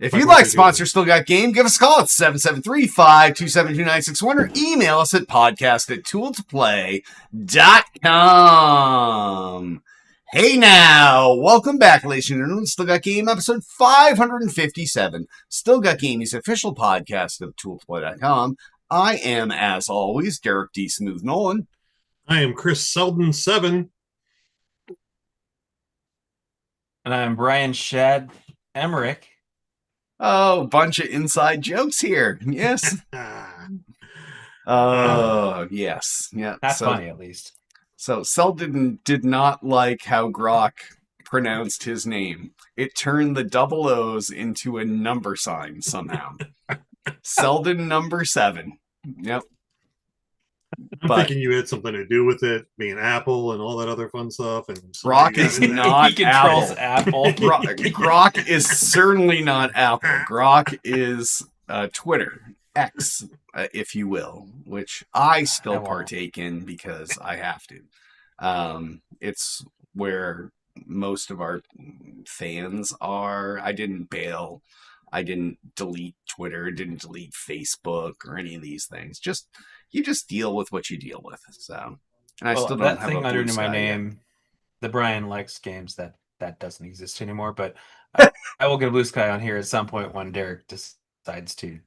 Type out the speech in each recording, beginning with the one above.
If you'd like to sponsor Still Got Game, give us a call at 773-527-2961 or email us at podcast@tooltoplay.com. Hey now, welcome back, ladies and gentlemen. Still Got Game, episode 557. Still Got Game is official podcast of tooltoplay.com. I am, as always, Derek D. Smooth Nolan. I am Chris Selden 7. And I'm Brian Shad Emmerich. Oh, bunch of inside jokes here. Yes. Yes. Yeah. That's funny, at least. So Selden did not like how Grok pronounced his name. It turned the double O's into a number sign somehow. Selden number 7. Yep. I'm thinking you had something to do with it, being Apple and all that other fun stuff. And Grok is not he controls Apple. Grok is certainly not Apple. Grok is Twitter, X, if you will, which I still partake in because I have to. It's where most of our fans are. I didn't bail. I didn't delete Twitter, didn't delete Facebook or any of these things. You just deal with what you deal with. So, and I still don't that have thing a underneath my name. Yet. The Brian Likes Games that doesn't exist anymore. But I will get a Blue Sky on here at some point when Derek decides to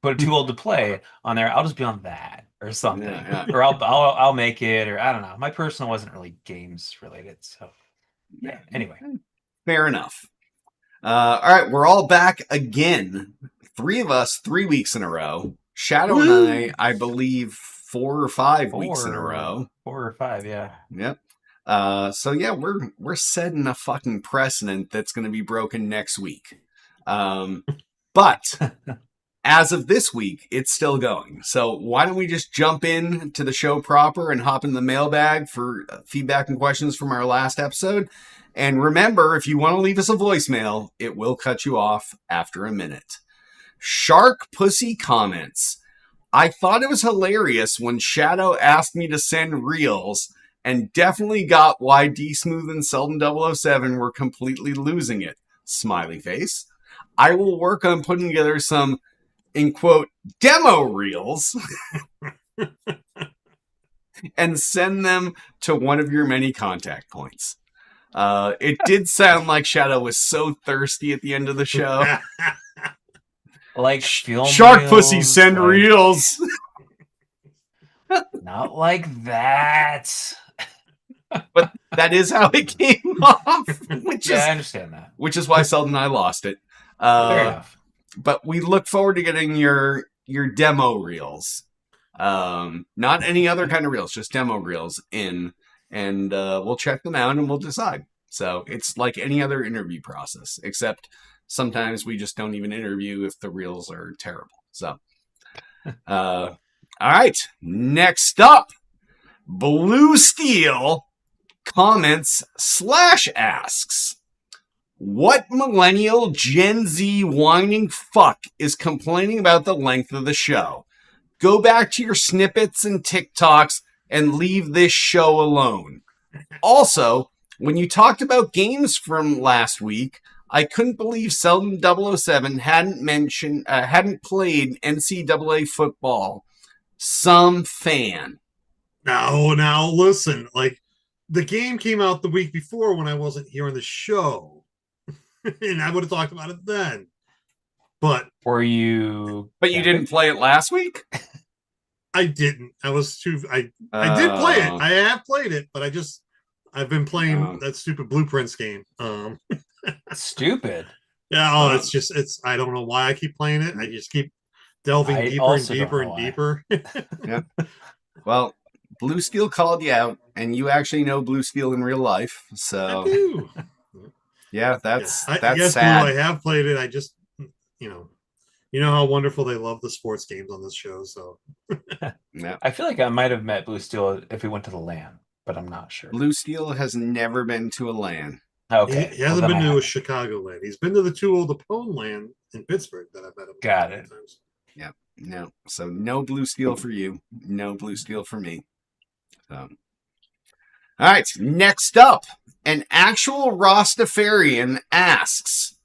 put Too Old to Play on there. I'll just be on that or something, or I'll make it, or I don't know. My personal wasn't really games related, so yeah. Anyway, fair enough. All right, we're all back again. 3 of us, 3 weeks in a row. Shadow and I believe 4 or 5 weeks in a row. 4 or 5, yeah. Yep. So yeah, we're setting a fucking precedent that's going to be broken next week. But as of this week, it's still going. So why don't we just jump in to the show proper and hop in the mailbag for feedback and questions from our last episode. And remember, if you want to leave us a voicemail, it will cut you off after a minute. Shark Pussy comments, I thought it was hilarious when Shadow asked me to send reels and definitely got why D Smooth and Selden 007 were completely losing it. Smiley face. I will work on putting together some, in quote, demo reels and send them to one of your many contact points. It did sound like Shadow was so thirsty at the end of the show. Like Shark reels, Pussy, send reels. Not like that. But that is how it came off. I understand that. Which is why Selden and I lost it. Fair enough. But we look forward to getting your demo reels. Not any other kind of reels, just demo reels in. And we'll check them out and we'll decide. So it's like any other interview process, except sometimes we just don't even interview if the reels are terrible. So, all right. Next up, Blue Steel comments / asks, what millennial Gen Z whining fuck is complaining about the length of the show? Go back to your snippets and TikToks and leave this show alone. Also, when you talked about games from last week, I couldn't believe Selden 007 hadn't played NCAA football. Some fan. Now, listen. Like, the game came out the week before when I wasn't here on the show. And I would have talked about it then. But you didn't play it last week? I didn't. I was too. I did play it. I have played it, but I've been playing that stupid Blueprints game. Stupid. Yeah. It's. I don't know why I keep playing it. I just keep delving deeper and deeper and deeper. Yeah. Well, Blue Steel called you out, and you actually know Blue Steel in real life. So I do. Yeah, that's I guess sad. I have played it. I just, you know how wonderful they love the sports games on this show. So, yeah. I feel like I might have met Blue Steel if we went to the LAN, but I'm not sure. Blue Steel has never been to a LAN. Okay, he hasn't been to a Chicago LAN. He's been to the Too Old to Pwn LAN in Pittsburgh that I've met him. Got it. Times. Yeah, no. So no Blue Steel for you. No Blue Steel for me. So. All right, next up, an actual Rastafarian asks,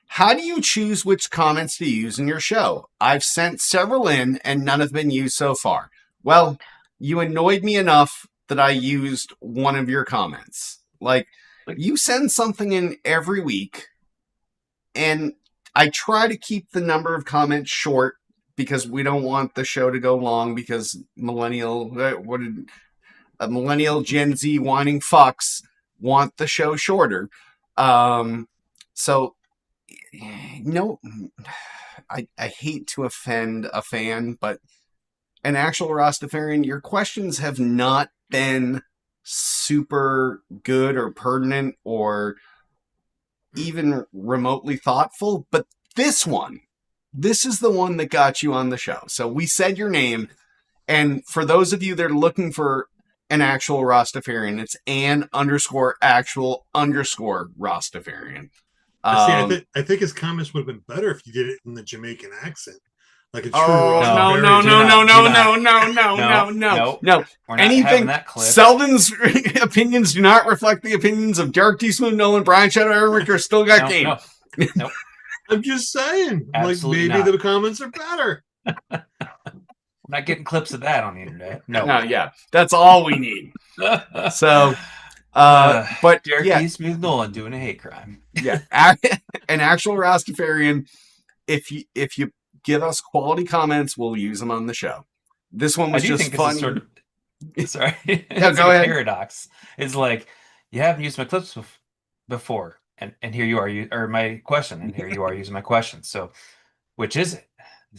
How do you choose which comments to use in your show? I've sent several in and none have been used so far. Well, you annoyed me enough that I used one of your comments. Like, you send something in every week, and I try to keep the number of comments short because we don't want the show to go long because millennial Gen Z whining fucks want the show shorter. So no, I hate to offend a fan, but an actual Rastafarian, your questions have not been super good or pertinent or even remotely thoughtful. But this is the one that got you on the show. So we said your name. And for those of you that are looking for an actual Rastafarian, it's An_actual_Rastafarian. See, I think his comments would have been better if you did it in the Jamaican accent, like a true Oh Rastafarian. no! We're not Anything. having that clip. Selden's opinions do not reflect the opinions of Dark Teaspoon, Nolan, Brian Shadow, Eric, or Still Got Game. No. I'm just saying, Absolutely like maybe not. the comments are better. We're not getting clips of that on the internet. No. Yeah, that's all we need. So, but Derek yeah, E. Smooth Nolan doing a hate crime. yeah, an actual Rastafarian. If you give us quality comments, we'll use them on the show. This one was just fun. Sort of, sorry, Yeah, it's go like ahead. a paradox. It's like you haven't used my clips before, and here you are, or my question, and here you are using my question. So, which is it?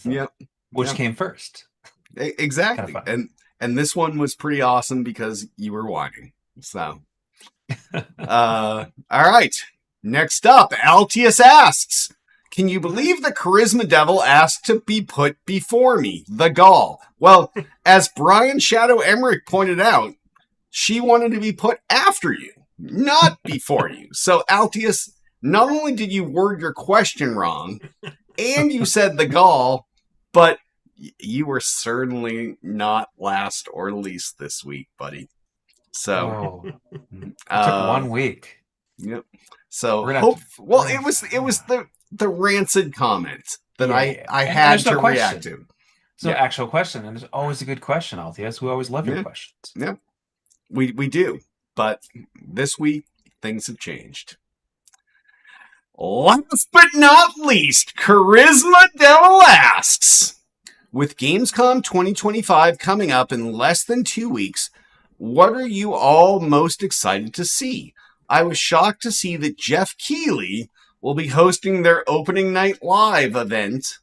Like, Yep. Which Yep. came first? Exactly. And this one was pretty awesome because you were whining. So, all right. Next up, Altius asks, can you believe the Charisma Devil asked to be put before me, the Gaul? Well, as Brian Shadow Emmerich pointed out, she wanted to be put after you, not before you. So, Altius, not only did you word your question wrong, and you said the Gaul, but you were certainly not last or least this week, buddy. So it took 1 week. Yep. So We're gonna hope. have to- Well, it was the rancid comment that I had to react to. So actual question, and it's always a good question, Altius. We always love your questions. Yep. We do, but this week things have changed. Last but not least, Charisma Devil asks, with Gamescom 2025 coming up in less than 2 weeks, what are you all most excited to see? I was shocked to see that Jeff Keighley will be hosting their opening night live event.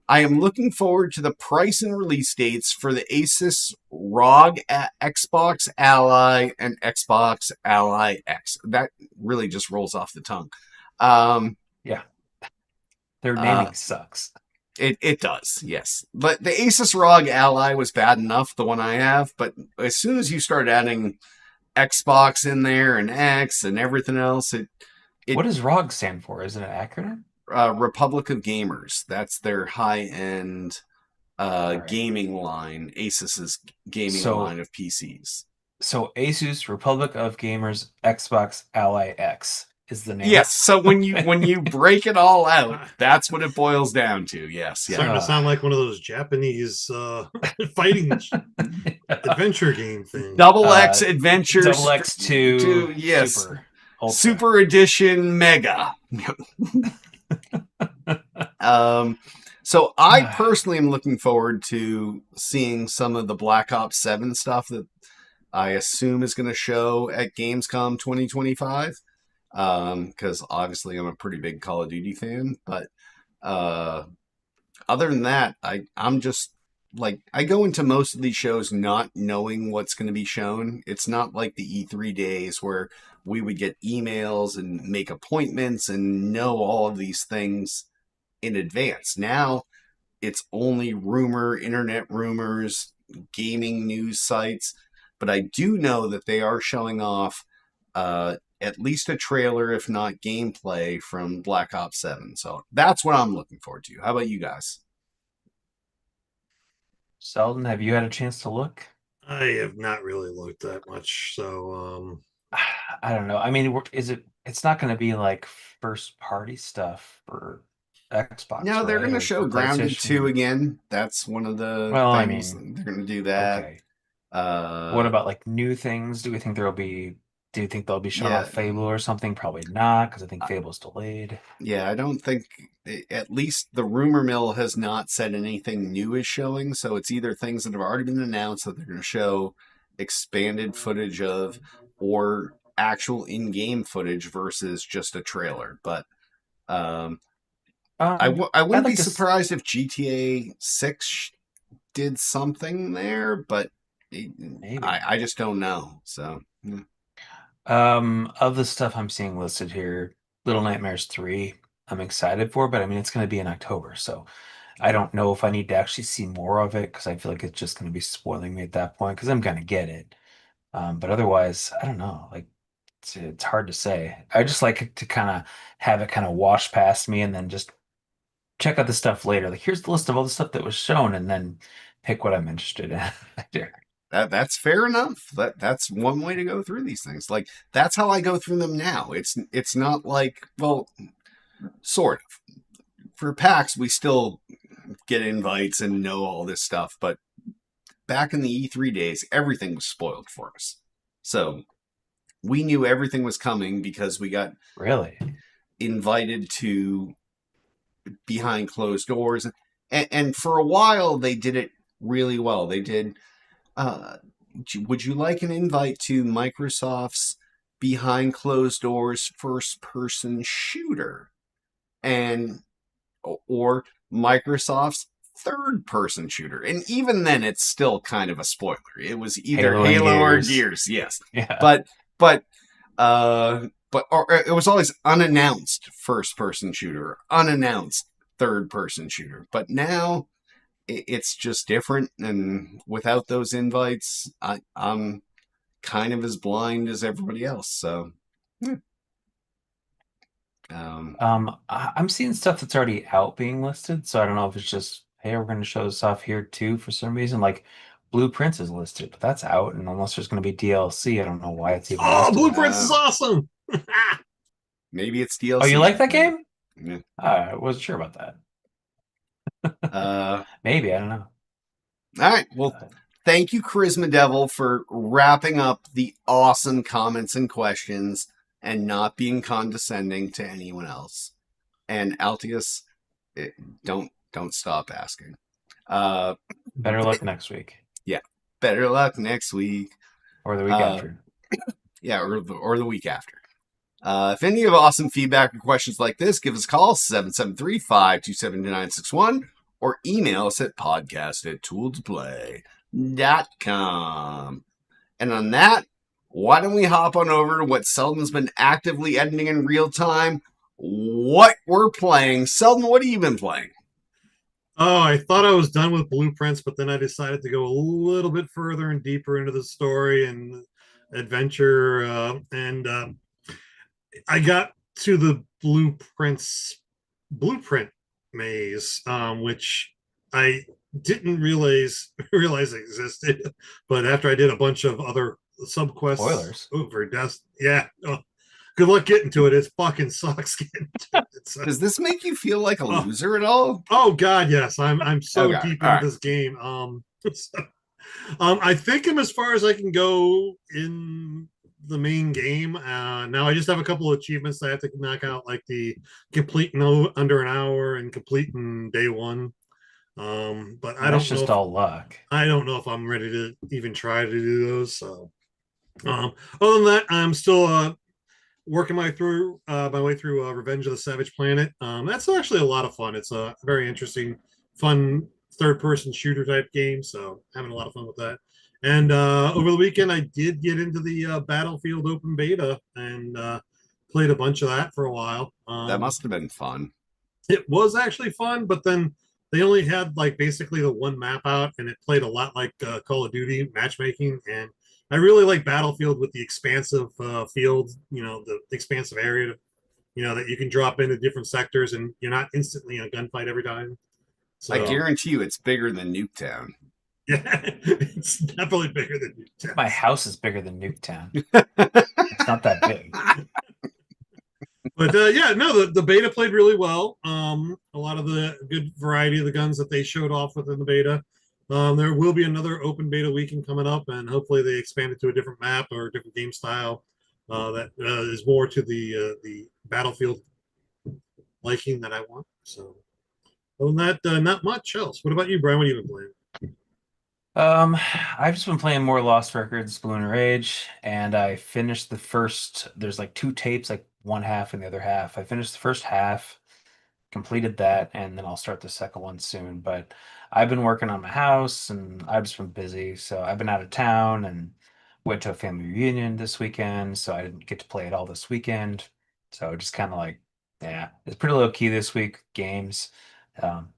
I am looking forward to the price and release dates for the Asus ROG Xbox Ally and Xbox Ally X. That really just rolls off the tongue. Yeah. Their naming sucks. It does, yes. But the Asus ROG Ally was bad enough, the one I have, but as soon as you start adding Xbox in there and X and everything else, what does ROG stand for? Is it an acronym? Republic of Gamers. That's their high-end right. gaming line, Asus's gaming line of PCs. So Asus Republic of Gamers Xbox Ally X is the name. Yes. So when you break it all out, that's what it boils down to. Yes. Yeah. Starting to sound like one of those Japanese fighting adventure game things. Double X Adventures. Double X2. Yes. Super Edition Mega. So I personally am looking forward to seeing some of the Black Ops 7 stuff that I assume is going to show at Gamescom 2025. Because obviously I'm a pretty big Call of Duty fan, but other than that, I'm just like, I go into most of these shows not knowing what's going to be shown. It's not like the E3 days where we would get emails and make appointments and know all of these things in advance. Now it's only internet rumors, gaming news sites, but I do know that they are showing off at least a trailer, if not gameplay, from Black Ops 7. So that's what I'm looking forward to. How about you guys? Selden, have you had a chance to look? I have not really looked that much, so I don't know. I mean, is it it's not going to be like first party stuff for Xbox, No, they're right? going to Or show Grounded 2 PlayStation. again. That's one of the Well, I things. mean, They're going to do that. okay. What Uh, about like new things? Do we think there'll be? Do you think they'll be showing yeah, off Fable or something? Probably not, because I think Fable's delayed. yeah, I don't think, at least the rumor mill has not said anything new is showing. So it's either things that have already been announced that they're going to show expanded footage of, or actual in-game footage versus just a trailer. But um, I I'd wouldn't be like to. surprised if GTA 6 did something there, but Maybe. I just don't know. So Of the stuff I'm seeing listed here, Little Nightmares 3, I'm excited for, but I mean it's going to be in October, so I don't know if I need to actually see more of it because I feel like it's just going to be spoiling me at that point because I'm going to get it. But otherwise, I don't know. Like it's hard to say. I just like it to kind of have it kind of wash past me and then just check out the stuff later. Like here's the list of all the stuff that was shown, and then pick what I'm interested in. that's fair enough. That's one way to go through these things. Like that's how I go through them now. It's not like, well, sort of. For PAX, we still get invites and know all this stuff, but back in the E3 days, everything was spoiled for us. So we knew everything was coming because we got Really? invited to behind closed doors. And for a while, they did it really well. They did, uh, would you like an invite to Microsoft's behind closed doors first person shooter? And, or Microsoft's third person shooter. And even then, it's still kind of a spoiler. It was either Halo and Halo or Gears. Gears, yes. Yeah. But or it was always unannounced first person shooter, unannounced third person shooter. But now it's just different, and without those invites, I'm kind of as blind as everybody else. So, yeah. I'm seeing stuff that's already out being listed, so I don't know if it's just, hey, we're going to show this off here too for some reason. Like Blueprints is listed, but that's out, and unless there's going to be DLC, I don't know why it's even Oh, listed. Blueprints is awesome. Maybe it's DLC. Oh, you like that game? Yeah. I wasn't sure about that. Maybe, I don't know. All right. Well, thank you, Charisma Devil, for wrapping up the awesome comments and questions and not being condescending to anyone else. And Altius, don't stop asking. Better luck next week. Yeah, better luck next week or the week after. Yeah, or the week after. If any of awesome feedback or questions like this, give us a call 773-527-2961 or email us at podcast@tooltoplay.com. And on that, why don't we hop on over to what Seldon's been actively editing in real time? What we're playing. Seldon, what have you been playing? Oh, I thought I was done with Blueprints, but then I decided to go a little bit further and deeper into the story and adventure. I got to the blueprint maze, which I didn't realize existed. But after I did a bunch of other subquests Spoilers. over Dust, yeah. Good luck getting to it. It fucking sucks getting to it. Does this make you feel like a loser at all? Oh God, yes. I'm so Okay, deep into this game. I think I'm as far as I can go in the main game. Now I just have a couple of achievements that I have to knock out, like the complete in under an hour and complete in day one. But I don't know. Just all luck. I don't know if I'm ready to even try to do those. So, other than that, I'm still working my way through Revenge of the Savage Planet. That's actually a lot of fun. It's a very interesting, fun third-person shooter type game. So having a lot of fun with that. And over the weekend, I did get into the Battlefield open beta and played a bunch of that for a while. That must have been fun. It was actually fun, but then they only had like basically the one map out, and it played a lot like Call of Duty matchmaking. And I really like Battlefield with the expansive field, the expansive area, that you can drop into different sectors, and you're not instantly in a gunfight every time. So, I guarantee you, it's bigger than Nuketown. Yeah, it's definitely bigger than Nuketown. My house is bigger than Nuketown. It's not that big. But yeah, no, the beta played really well. A lot of the good variety of the guns that they showed off within the beta. There will be another open beta weekend coming up, and hopefully they expand it to a different map or a different game style that is more to the Battlefield liking that I want. So, other than that, not much else. What about you, Brian? What have you been playing? I've just been playing more Lost Records, Balloon Rage, and I finished the first. There's like two tapes, like one half and the other half. I finished the first half, completed that, and then I'll start the second one soon. But I've been working on my house, and I've just been busy. So I've been out of town and went to a family reunion this weekend, so I didn't get to play it all this weekend. So just kind of like, yeah, it's pretty low key this week. Games,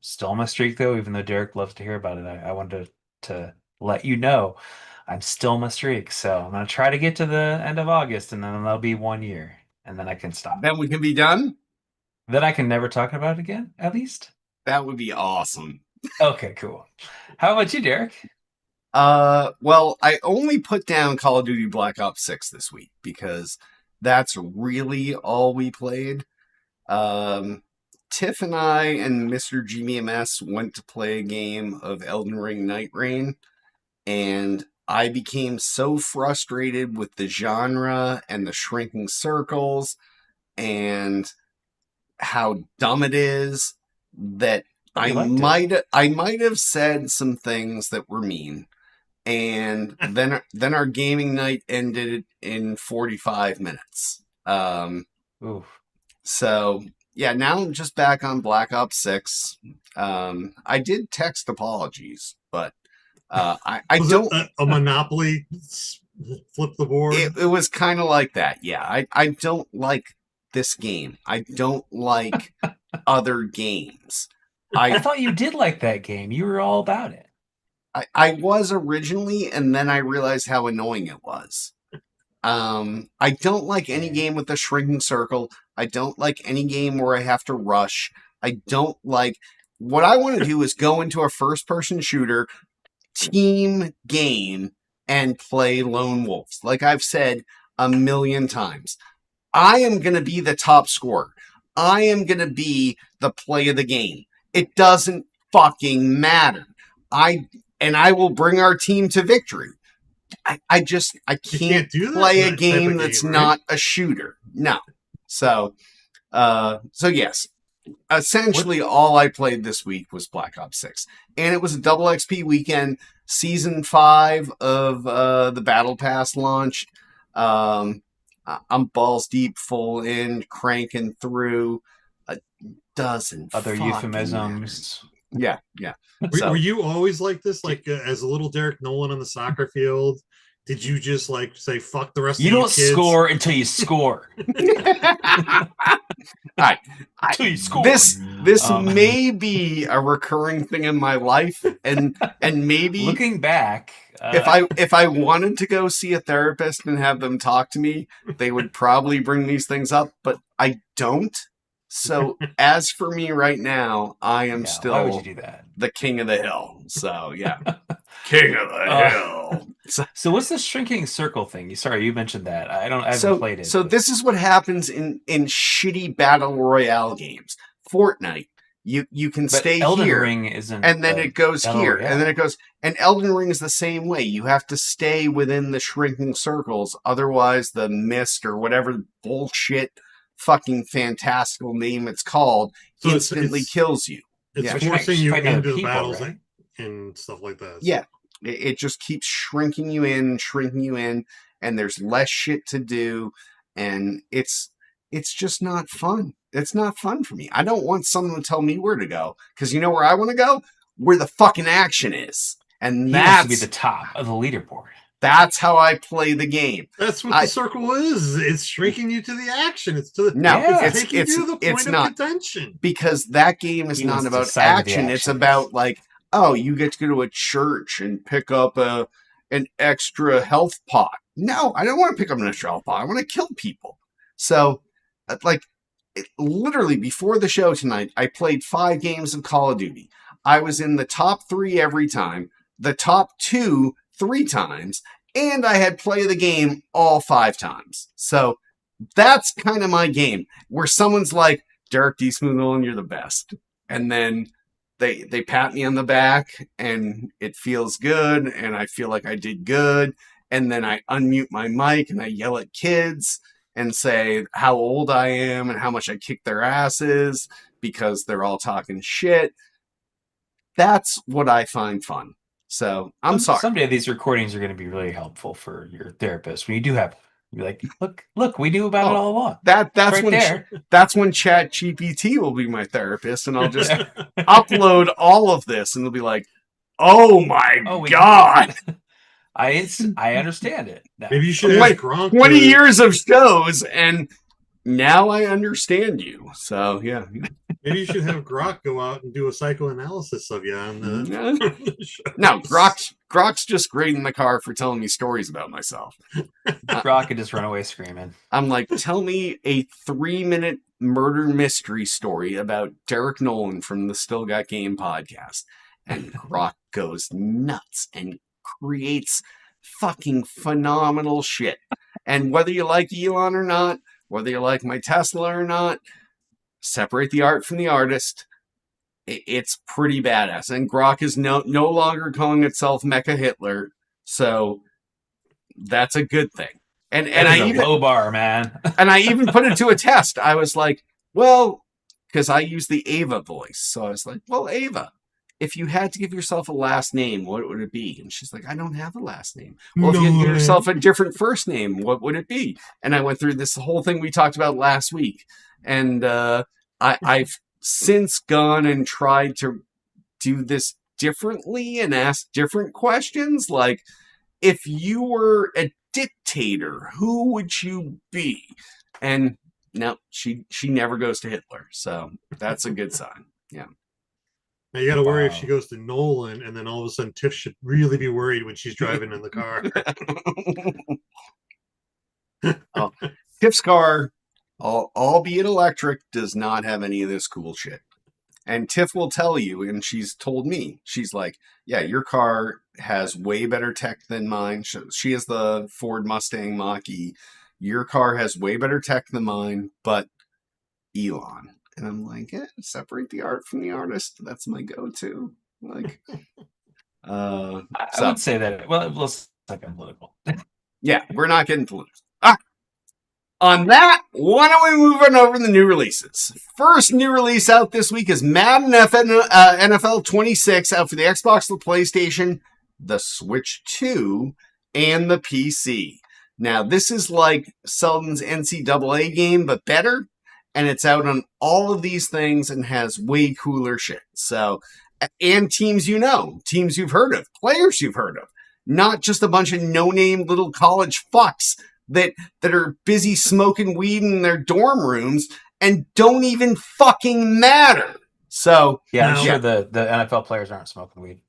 still on my streak though, even though Derek loves to hear about it. I wanted to let you know I'm still on my streak. So I'm gonna try to get to the end of August, and then that'll be 1 year, and then I can stop. Then we can be done. Then I can never talk about it again, at least. That would be awesome. Okay, cool. How about you, Derek? Well, I only put down Call of Duty Black Ops 6 this week because that's really all we played. Tiff and I and Mr. GMS went to play a game of Elden Ring Night Rain, and I became so frustrated with the genre and the shrinking circles and how dumb it is that But you I liked it. might have said some things that were mean, and then our gaming night ended in 45 minutes. Oof. So yeah, now I'm just back on Black Ops 6. I did text apologies, but I Was don't. it a Monopoly flip the board? It was kind of like that. Yeah, I don't like this game. I don't like other games. I thought you did like that game. You were all about it. I was originally, and then I realized how annoying it was. I don't like any game with a shrinking circle. I don't like any game where I have to rush. I don't like. What I want to do is go into a first-person shooter team game and play lone wolves. Like I've said a million times, I am going to be the top scorer. I am going to be the play of the game. It doesn't fucking matter. I will bring our team to victory. I can't do that play a type game of that's right? not a shooter. No. So yes. Essentially all I played this week was Black Ops 6. And it was a double XP weekend. Season 5 of the Battle Pass launched. I'm balls deep, full in, cranking through a dozen Other fucking euphemisms. matters. Yeah. Were you always like this? Like as a little Derek Nolan on the soccer field? Did you just like say fuck the rest You of don't kids? score until you score. Alright. Until you score. This Um, may be a recurring thing in my life, and maybe Looking back, if I wanted to go see a therapist and have them talk to me, they would probably bring these things up, but I don't. So as for me right now, I am why would you still do that? the king of the hill. So yeah, king of the hill. So what's the shrinking circle thing? Sorry, you mentioned that. I haven't played it. So but- this is what happens in shitty battle royale games. Fortnite, you can but stay Elden here, Ring isn't. and then it goes battle here, royale. and then it goes. And Elden Ring is the same way. You have to stay within the shrinking circles, otherwise the mist or whatever bullshit fucking fantastical name it's called So instantly kills you. It's Yeah. But you're forcing you fighting other into the people, battles right? and stuff like that. Yeah, it just keeps shrinking you in, and there's less shit to do, and it's just not fun. It's not fun for me. I don't want someone to tell me where to go, because you know where I want to go? Where the fucking action is. And He wants to be that's the top of the leaderboard. that's how I play the game. That's what I- the circle is. It's shrinking you to the action. It's to the No, Yeah. it's taking you to the point of not, contention. because that game is He not wants to about decide where the action. It's action about is. like, oh, you get to go to a church and pick up an extra health pot. No, I don't want to pick up an extra health pot. I want to kill people. So, literally before the show tonight, I played 5 games of Call of Duty. I was in the top 3 every time, the top 2 3 times, and I had play of the game all 5 times. So that's kind of my game, where someone's like, Derek D. Smooth Nolan, you're the best. And then they pat me on the back and it feels good and I feel like I did good. And then I unmute my mic and I yell at kids and say how old I am and how much I kick their asses because they're all talking shit. That's what I find fun. So I'm sorry. Someday these recordings are going to be really helpful for your therapist. When you do have, you're like, look, we knew about it all along. That's right when there. That's when ChatGPT will be my therapist, and I'll just upload all of this, and they'll be like, "Oh my god!" I understand it. Now. Maybe you should Like ask Gronk 20 years of shows, and now I understand you. So yeah, Maybe you should have Grok go out and do a psychoanalysis of you on the show. No, Grok's just great in the car for telling me stories about myself. Grok could just run away screaming. I'm like, tell me a 3-minute murder mystery story about Derek Nolan from the Still Got Game podcast. And Grok goes nuts and creates fucking phenomenal shit. And whether you like Elon or not, whether you like my Tesla or not, separate the art from the artist. It's pretty badass. And Grok is no longer calling itself Mecha Hitler. So that's a good thing. And I even low bar, man. And I even put it to a test. I was like, well, because I use the Ava voice. So I was like, well, Ava, if you had to give yourself a last name, what would it be? And she's like, I don't have a last name. Well, if you had to give yourself a different first name, what would it be? And I went through this whole thing we talked about last week. And I've since gone and tried to do this differently and ask different questions. Like, if you were a dictator, who would you be? And no, she never goes to Hitler. So that's a good sign. Yeah. Now you got to worry if she goes to Nolan, and then all of a sudden Tiff should really be worried when she's driving in the car. Tiff's car, albeit electric, does not have any of this cool shit. And Tiff will tell you, and she's told me, she's like, yeah, your car has way better tech than mine. She has the Ford Mustang Mach-E. Your car has way better tech than mine, but Elon. And I'm like, separate the art from the artist. That's my go-to. Like, I would say that. Well, it looks like I'm political. Yeah, we're not getting political. On that, why don't we move on over to the new releases? First new release out this week is Madden NFL 26 out for the Xbox, the PlayStation, the Switch 2, and the PC. Now, this is like Selden's NCAA game, but better. And it's out on all of these things and has way cooler shit. So, and teams you know, teams you've heard of, players you've heard of, not just a bunch of no-name little college fucks that are busy smoking weed in their dorm rooms and don't even fucking matter. So, yeah, I'm sure the NFL players aren't smoking weed.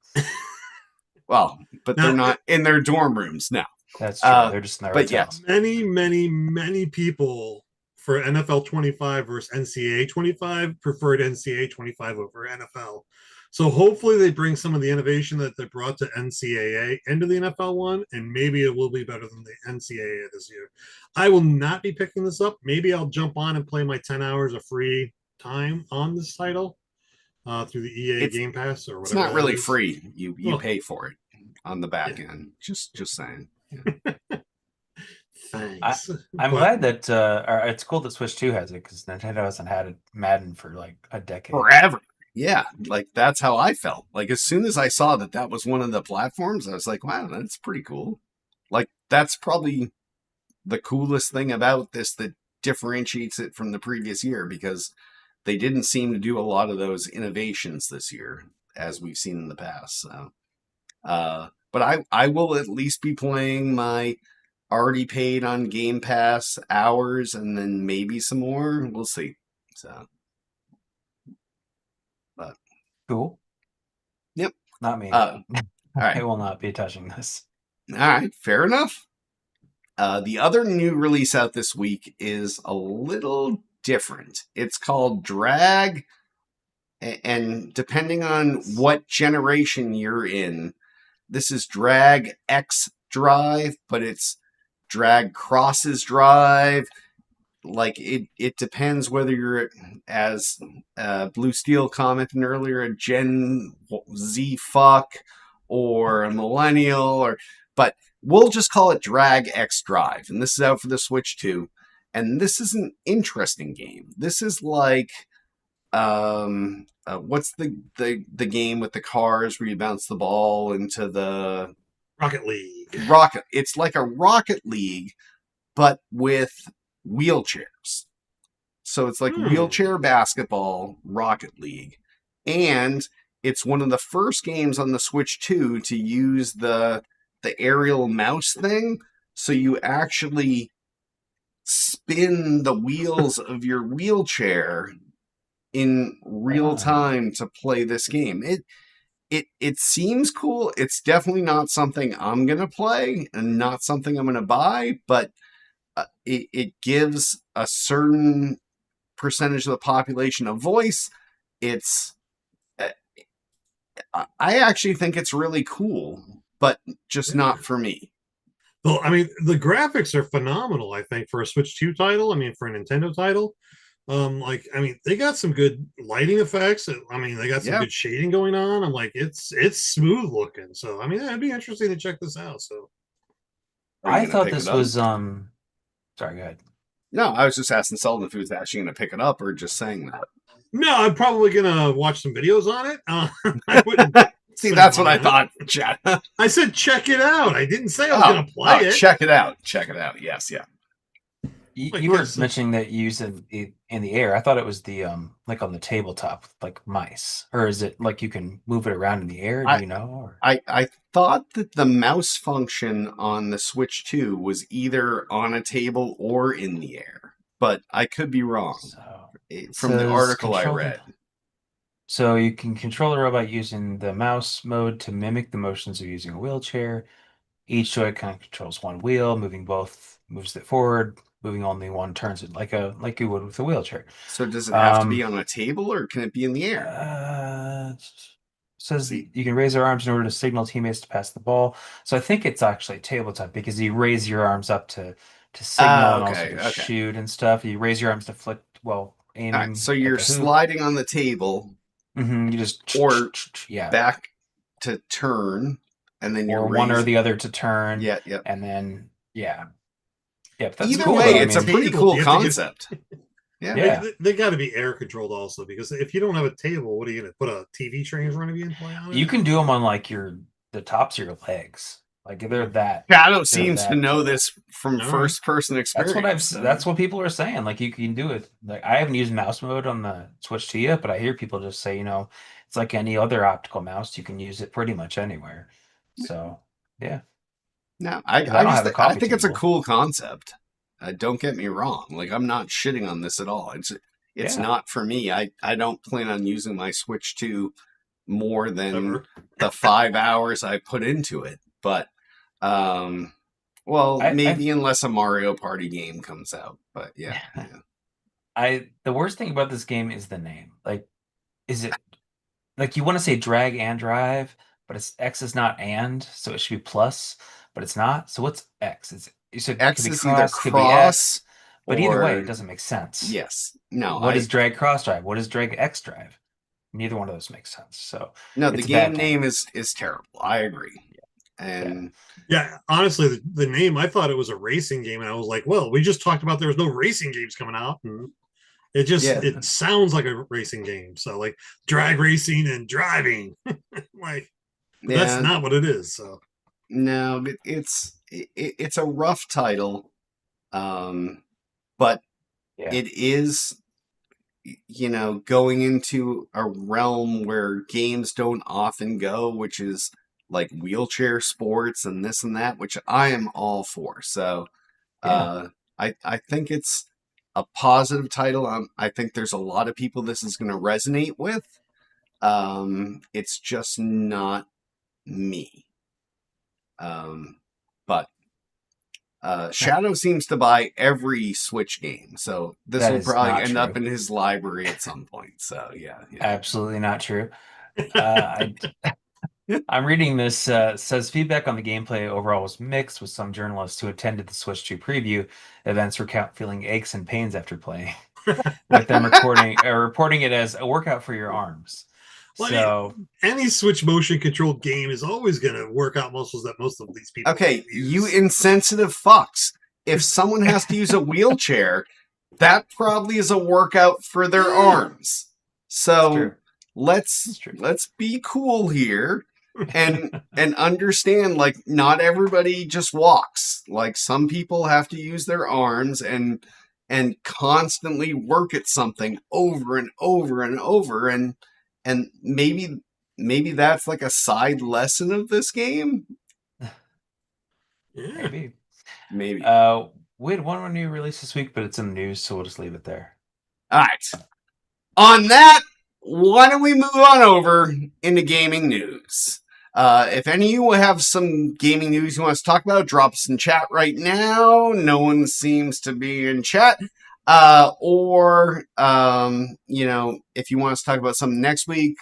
Well, but they're not in their dorm rooms now. That's true. They're just in their hotels. Yes, many people for NFL 25 versus NCAA 25 preferred NCAA 25 over NFL. So hopefully they bring some of the innovation that they brought to NCAA into the NFL one, and maybe it will be better than the NCAA this year. I will not be picking this up. Maybe I'll jump on and play my 10 hours of free time on this title through the EA Game Pass or whatever. It's not really free. You pay for it on the back end. Just saying. Yeah. Thanks. I'm glad that it's cool that Switch 2 has it, because Nintendo hasn't had Madden for like a decade. Forever. Yeah, like that's how I felt. Like as soon as I saw that was one of the platforms, I was like, wow, that's pretty cool. Like that's probably the coolest thing about this that differentiates it from the previous year, because they didn't seem to do a lot of those innovations this year as we've seen in the past. So, but I will at least be playing my already paid on Game Pass hours and then maybe some more. We'll see. So. Cool. Yep. Not me. All right. I will not be touching this. All right. Fair enough. The other new release out this week is a little different. It's called Drag. And depending on what generation you're in, this is Drag X Drive, but it's Drag Crosses Drive. like it depends whether you're, as Blue Steel commented earlier, a Gen Z fuck or a millennial, but we'll just call it Drag X Drive, and this is out for the Switch too. And this is an interesting game. This is like what's the game with the cars where you bounce the ball into the Rocket League. Rocket? It's like a Rocket League, but with wheelchairs. So it's like wheelchair basketball, Rocket League. And it's one of the first games on the Switch 2 to use the aerial mouse thing. So you actually spin the wheels of your wheelchair in real time to play this game. It seems cool. It's definitely not something I'm going to play and not something I'm going to buy, but it gives a certain percentage of the population a voice. It's I actually think it's really cool, but just not for me. Well, I mean, the graphics are phenomenal, I think, for a Switch 2 title. I mean, for a Nintendo title. Like, I mean, they got some good lighting effects. I mean, they got some good shading going on. I'm like, it's smooth looking. So, I mean, it'd be interesting to check this out. So, I thought this was sorry, go ahead. No, I was just asking Sullivan if he was actually going to pick it up or just saying that. No, I'm probably gonna watch some videos on it. I wouldn't. See, that's what I thought, Chad. I said check it out. I didn't say I was gonna play it. Check it out. Check it out. Yes, yeah. You were mentioning that you use it in the air. I thought it was the like on the tabletop, like mice, or is it like you can move it around in the air? Do you know? Or? I thought that the mouse function on the Switch 2 was either on a table or in the air, but I could be wrong. From the article I read. So you can control the robot using the mouse mode to mimic the motions of using a wheelchair. Each Joy-Con controls one wheel, moves it forward, moving only one turns it like you would with a wheelchair. So does it have to be on a table or can it be in the air? Says you can raise your arms in order to signal teammates to pass the ball. So I think it's actually tabletop because you raise your arms up to signal and also to shoot and stuff. You raise your arms to flick while aiming. Right, so you're sliding on the table. You just back to turn, and then you're one or the other to turn. Yeah. And then that's either cool, way, it's a pretty cool concept. Yeah, they got to be air controlled also because if you don't have a table, what are you gonna put a TV train in front of you and play on it? You can do them on like the tops of your legs. Like they're that. Shadow seems to know this from first-person experience. That's what people are saying. Like you can do it. Like I haven't used mouse mode on the Switch 2 yet, but I hear people just say, it's like any other optical mouse. You can use it pretty much anywhere. So yeah. No, I think it's a cool concept. Don't get me wrong. Like I'm not shitting on this at all. It's not for me. I don't plan on using my Switch 2 more than the 5 hours I put into it. But maybe unless a Mario Party game comes out. But yeah. The worst thing about this game is the name. Like, is it like you want to say drag and drive, but it's X is not and, so it should be plus, but it's not. So what's X? X is either cross, but either way, it doesn't make sense. Yes. No. What is drag cross drive? What is drag X drive? Neither one of those makes sense. So no, the game name is terrible. I agree. And honestly, the name, I thought it was a racing game, and I was like, well, we just talked about there was no racing games coming out, and it just it sounds like a racing game. So like drag racing and driving, like that's not what it is. So no, it's a rough title, but it is going into a realm where games don't often go, which is like wheelchair sports and this and that, which I am all for. So I think it's a positive title. I think there's a lot of people this is going to resonate with. It's just not me. But Shadow seems to buy every Switch game, so this will probably end up in his library at some point. So yeah. Absolutely not true. I'm reading this. Says feedback on the gameplay overall was mixed, with some journalists who attended the Switch 2 preview events recount feeling aches and pains after playing, with them reporting it as a workout for your arms. Well, So any Switch motion controlled game is always going to work out muscles that most of these people. Okay, use. you insensitive fucks. If someone has to use a wheelchair, that probably is a workout for their Yeah. arms. It's So true. let's It's true. let's be cool here and understand, like, not everybody just walks. Like, some people have to use their arms and constantly work at something over and over and over, and maybe that's like a side lesson of this game. Yeah. Maybe. Maybe. We had one more new release this week, but it's in the news, so we'll just leave it there. All right. On that, why don't we move on over into gaming news? If any of you have some gaming news you want us to talk about, drop us in chat right now. No one seems to be in chat. Or if you want us to talk about something next week,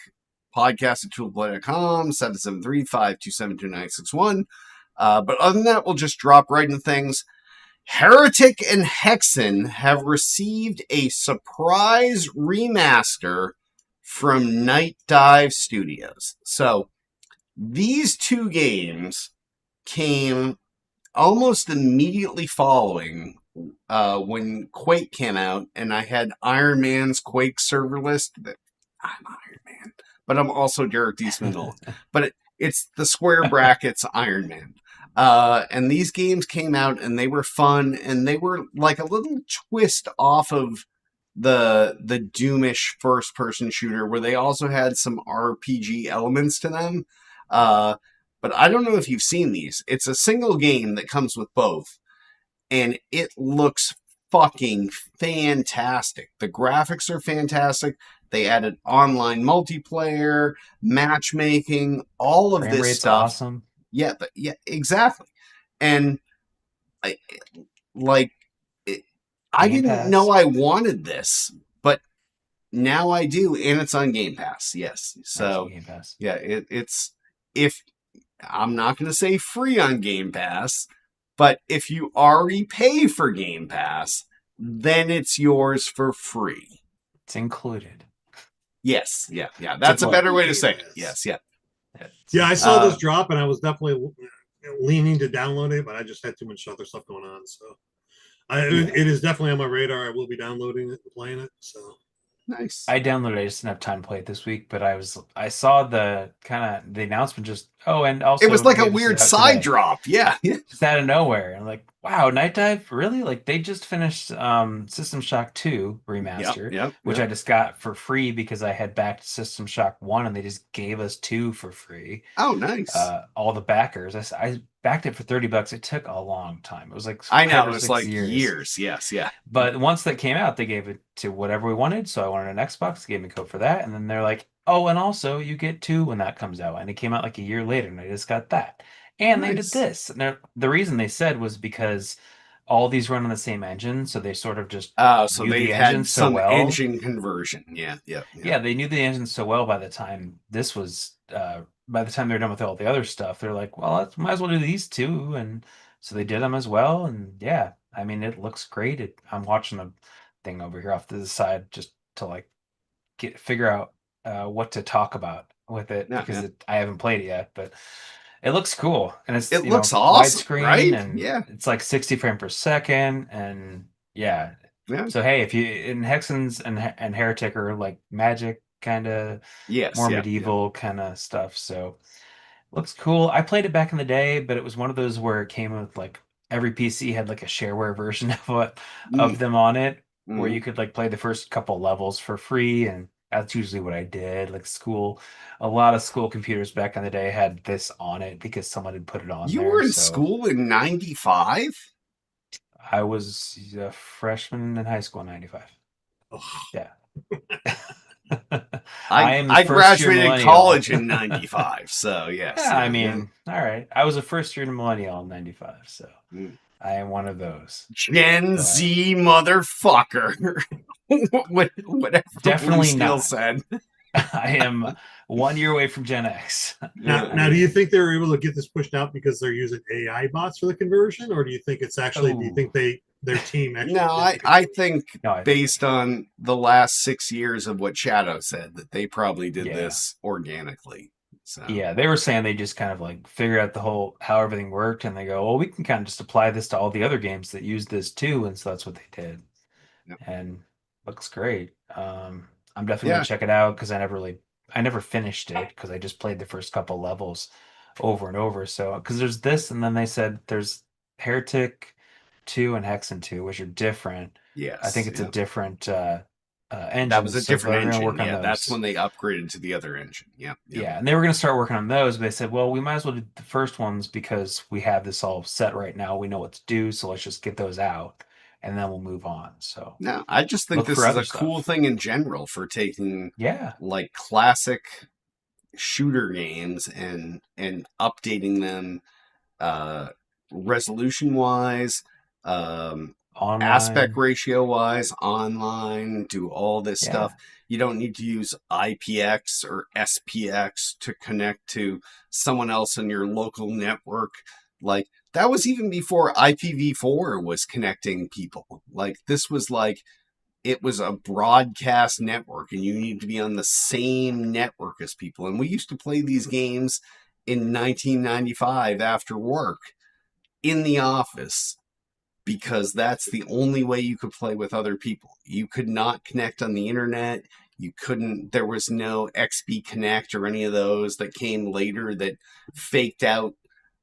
podcast at toolplay.com, 773-527-2961. But other than that, we'll just drop right into things. Heretic and Hexen have received a surprise remaster from Night Dive Studios. So these two games came almost immediately following when Quake came out, and I had Iron Man's Quake server list. I'm Iron Man, but I'm also Derek D. Swindle. But it's the square brackets Iron Man. And these games came out and they were fun, and they were like a little twist off of the Doomish first person shooter, where they also had some RPG elements to them. But I don't know if you've seen these. It's a single game that comes with both, and it looks fucking fantastic. The graphics are fantastic. They added online multiplayer, matchmaking, all of Frame this rate's stuff. awesome. Yeah, exactly. And I Game didn't Pass. know I wanted this, but now I do, and it's on Game Pass. Yes, so Game Pass. yeah, it's if I'm not going to say free on Game Pass, but if you already pay for Game Pass, then it's yours for free. It's included. Yes, yeah. That's a better way to say it. Yes, yeah. Yeah, I saw this drop, and I was definitely leaning to download it, but I just had too much other stuff going on. So it is definitely on my radar. I will be downloading it and playing it. So nice. I downloaded it. I just didn't have time to play it this week, but I saw the announcement and also it was like a games weird out side today. drop. Yeah. Just out of nowhere. I'm like, wow, Night Dive? Really? Like, they just finished System Shock 2 remaster, Yep. which I just got for free because I had backed System Shock 1 and they just gave us 2 for free. Oh, nice. All the backers. I backed it for $30. It took a long time. It was like I know, 5 or it was 6 like years. years. Yes, yeah. But once that came out, they gave it to whatever we wanted. So I wanted an Xbox, they gave me a code for that. And then they're like, oh, and also you get 2 when that comes out. And it came out like a year later, and I just got that. And they did Nice. this. And the reason they said was because all these run on the same engine, so they sort of just So knew they the had engine so some well. engine conversion. Yeah. Yeah, they knew the engine so well by the time this was by the time they're done with all the other stuff, they're like, well, might as well do these 2. And so they did them as well. And yeah, I mean, it looks great. I'm watching the thing over here off to the side just to like figure out what to talk about with it, because I haven't played it yet, but it looks cool, and it looks awesome, widescreen, right? and yeah, it's like 60 frames per second, and yeah. So hey, if you in Hexens and Heretic are like magic kind of, more medieval kind of stuff, so looks cool. I played it back in the day, but it was one of those where it came with like every PC had like a shareware version of them on it, where you could like play the first couple levels for free, and that's usually what I did. Like a lot of school computers back in the day had this on it because someone had put it on. You were in school in 95? I was a freshman in high school in 95. Oh. Yeah. I graduated college in 95, so yes. Yeah, I mean, all right. I was a first year millennial in 95, so I am one of those. Gen Z motherfucker. Whatever definitely not. Said. I am 1 year away from Gen X. Now, do you think they were able to get this pushed out because they're using AI bots for the conversion, or do you think it's actually? Do you Oh think their team actually No, did the I conversion? think no, I think based on the last 6 years of what Shadow said, that they probably did yeah. this organically. So Yeah, they were saying they just kind of like figured out the whole how everything worked, and they go, well, we can kind of just apply this to all the other games that use this too, and so that's what they did, yeah. and looks great. I'm definitely gonna Yeah. check it out because I never finished it because I just played the first couple levels over and over. So because there's this, and then they said there's Heretic 2 and Hexen 2, which are different. I think Yes. it's a Yep. different That was engines, a so different they're gonna engine. work on Yeah, that's those. when they upgraded to the other engine. Yep. Yep. Yeah, and they were going to start working on those, but they said, well, we might as well do the first ones because we have this all set right now. We know what to do, so let's just get those out and then we'll move on. So No, I just think look this for is other a cool stuff. thing in general for taking Yeah. like classic shooter games and updating them uh resolution wise, um aspect Online. ratio wise, online, do all this stuff. Yeah. You don't need to use IPX or SPX to connect to someone else in your local network. Like that was even before IPv4 was connecting people. Like this was like it was a broadcast network and you need to be on the same network as people. And we used to play these games in 1995 after work in the office because that's the only way you could play with other people. You could not connect on the internet. You couldn't, there was no XB Connect or any of those that came later that faked out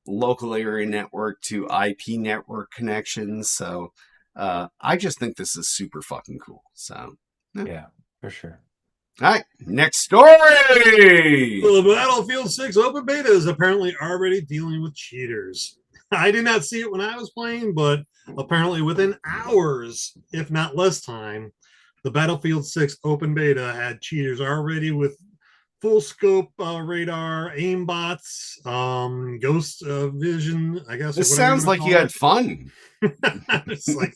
local area network to IP network connections. So I just think this is super fucking cool. So, yeah. Yeah, for sure. All right, next story. Well, the Battlefield 6 open beta is apparently already dealing with cheaters. I did not see it when I was playing, but apparently within hours, if not less time, the Battlefield 6 open beta had cheaters already with full scope radar, aimbots, ghost vision, I guess, or This whatever you sounds want to like you call had it. fun. It's like,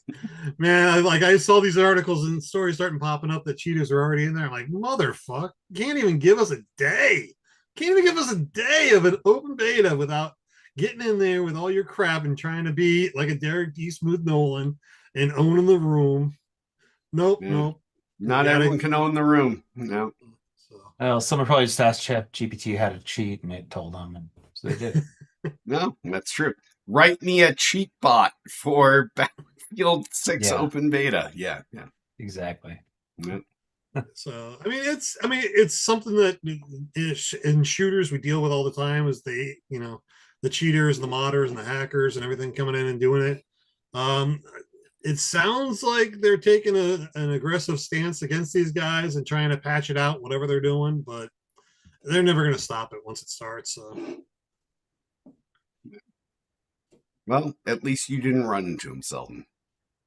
man, I saw these articles and stories starting popping up that cheaters are already in there. I'm like, motherfucker, can't even give us a day. Can't even give us a day of an open beta without getting in there with all your crap and trying to be like a Derek D. Smooth Nolan and owning the room. Nope, Yeah. nope. You Not gotta. everyone can own the room. No. So. Well, someone probably just asked Chat GPT how to cheat and it told them, and so they did. No, that's true. Write me a cheat bot for Battlefield 6 Yeah, open beta. Yeah, yeah. exactly. Yeah. So it's something that in shooters we deal with all the time is the cheaters, the modders, and the hackers and everything coming in and doing it. Um, it sounds like they're taking an aggressive stance against these guys and trying to patch it out, whatever they're doing, but they're never going to stop it once it starts. So Well, at least you didn't run into him, Selden.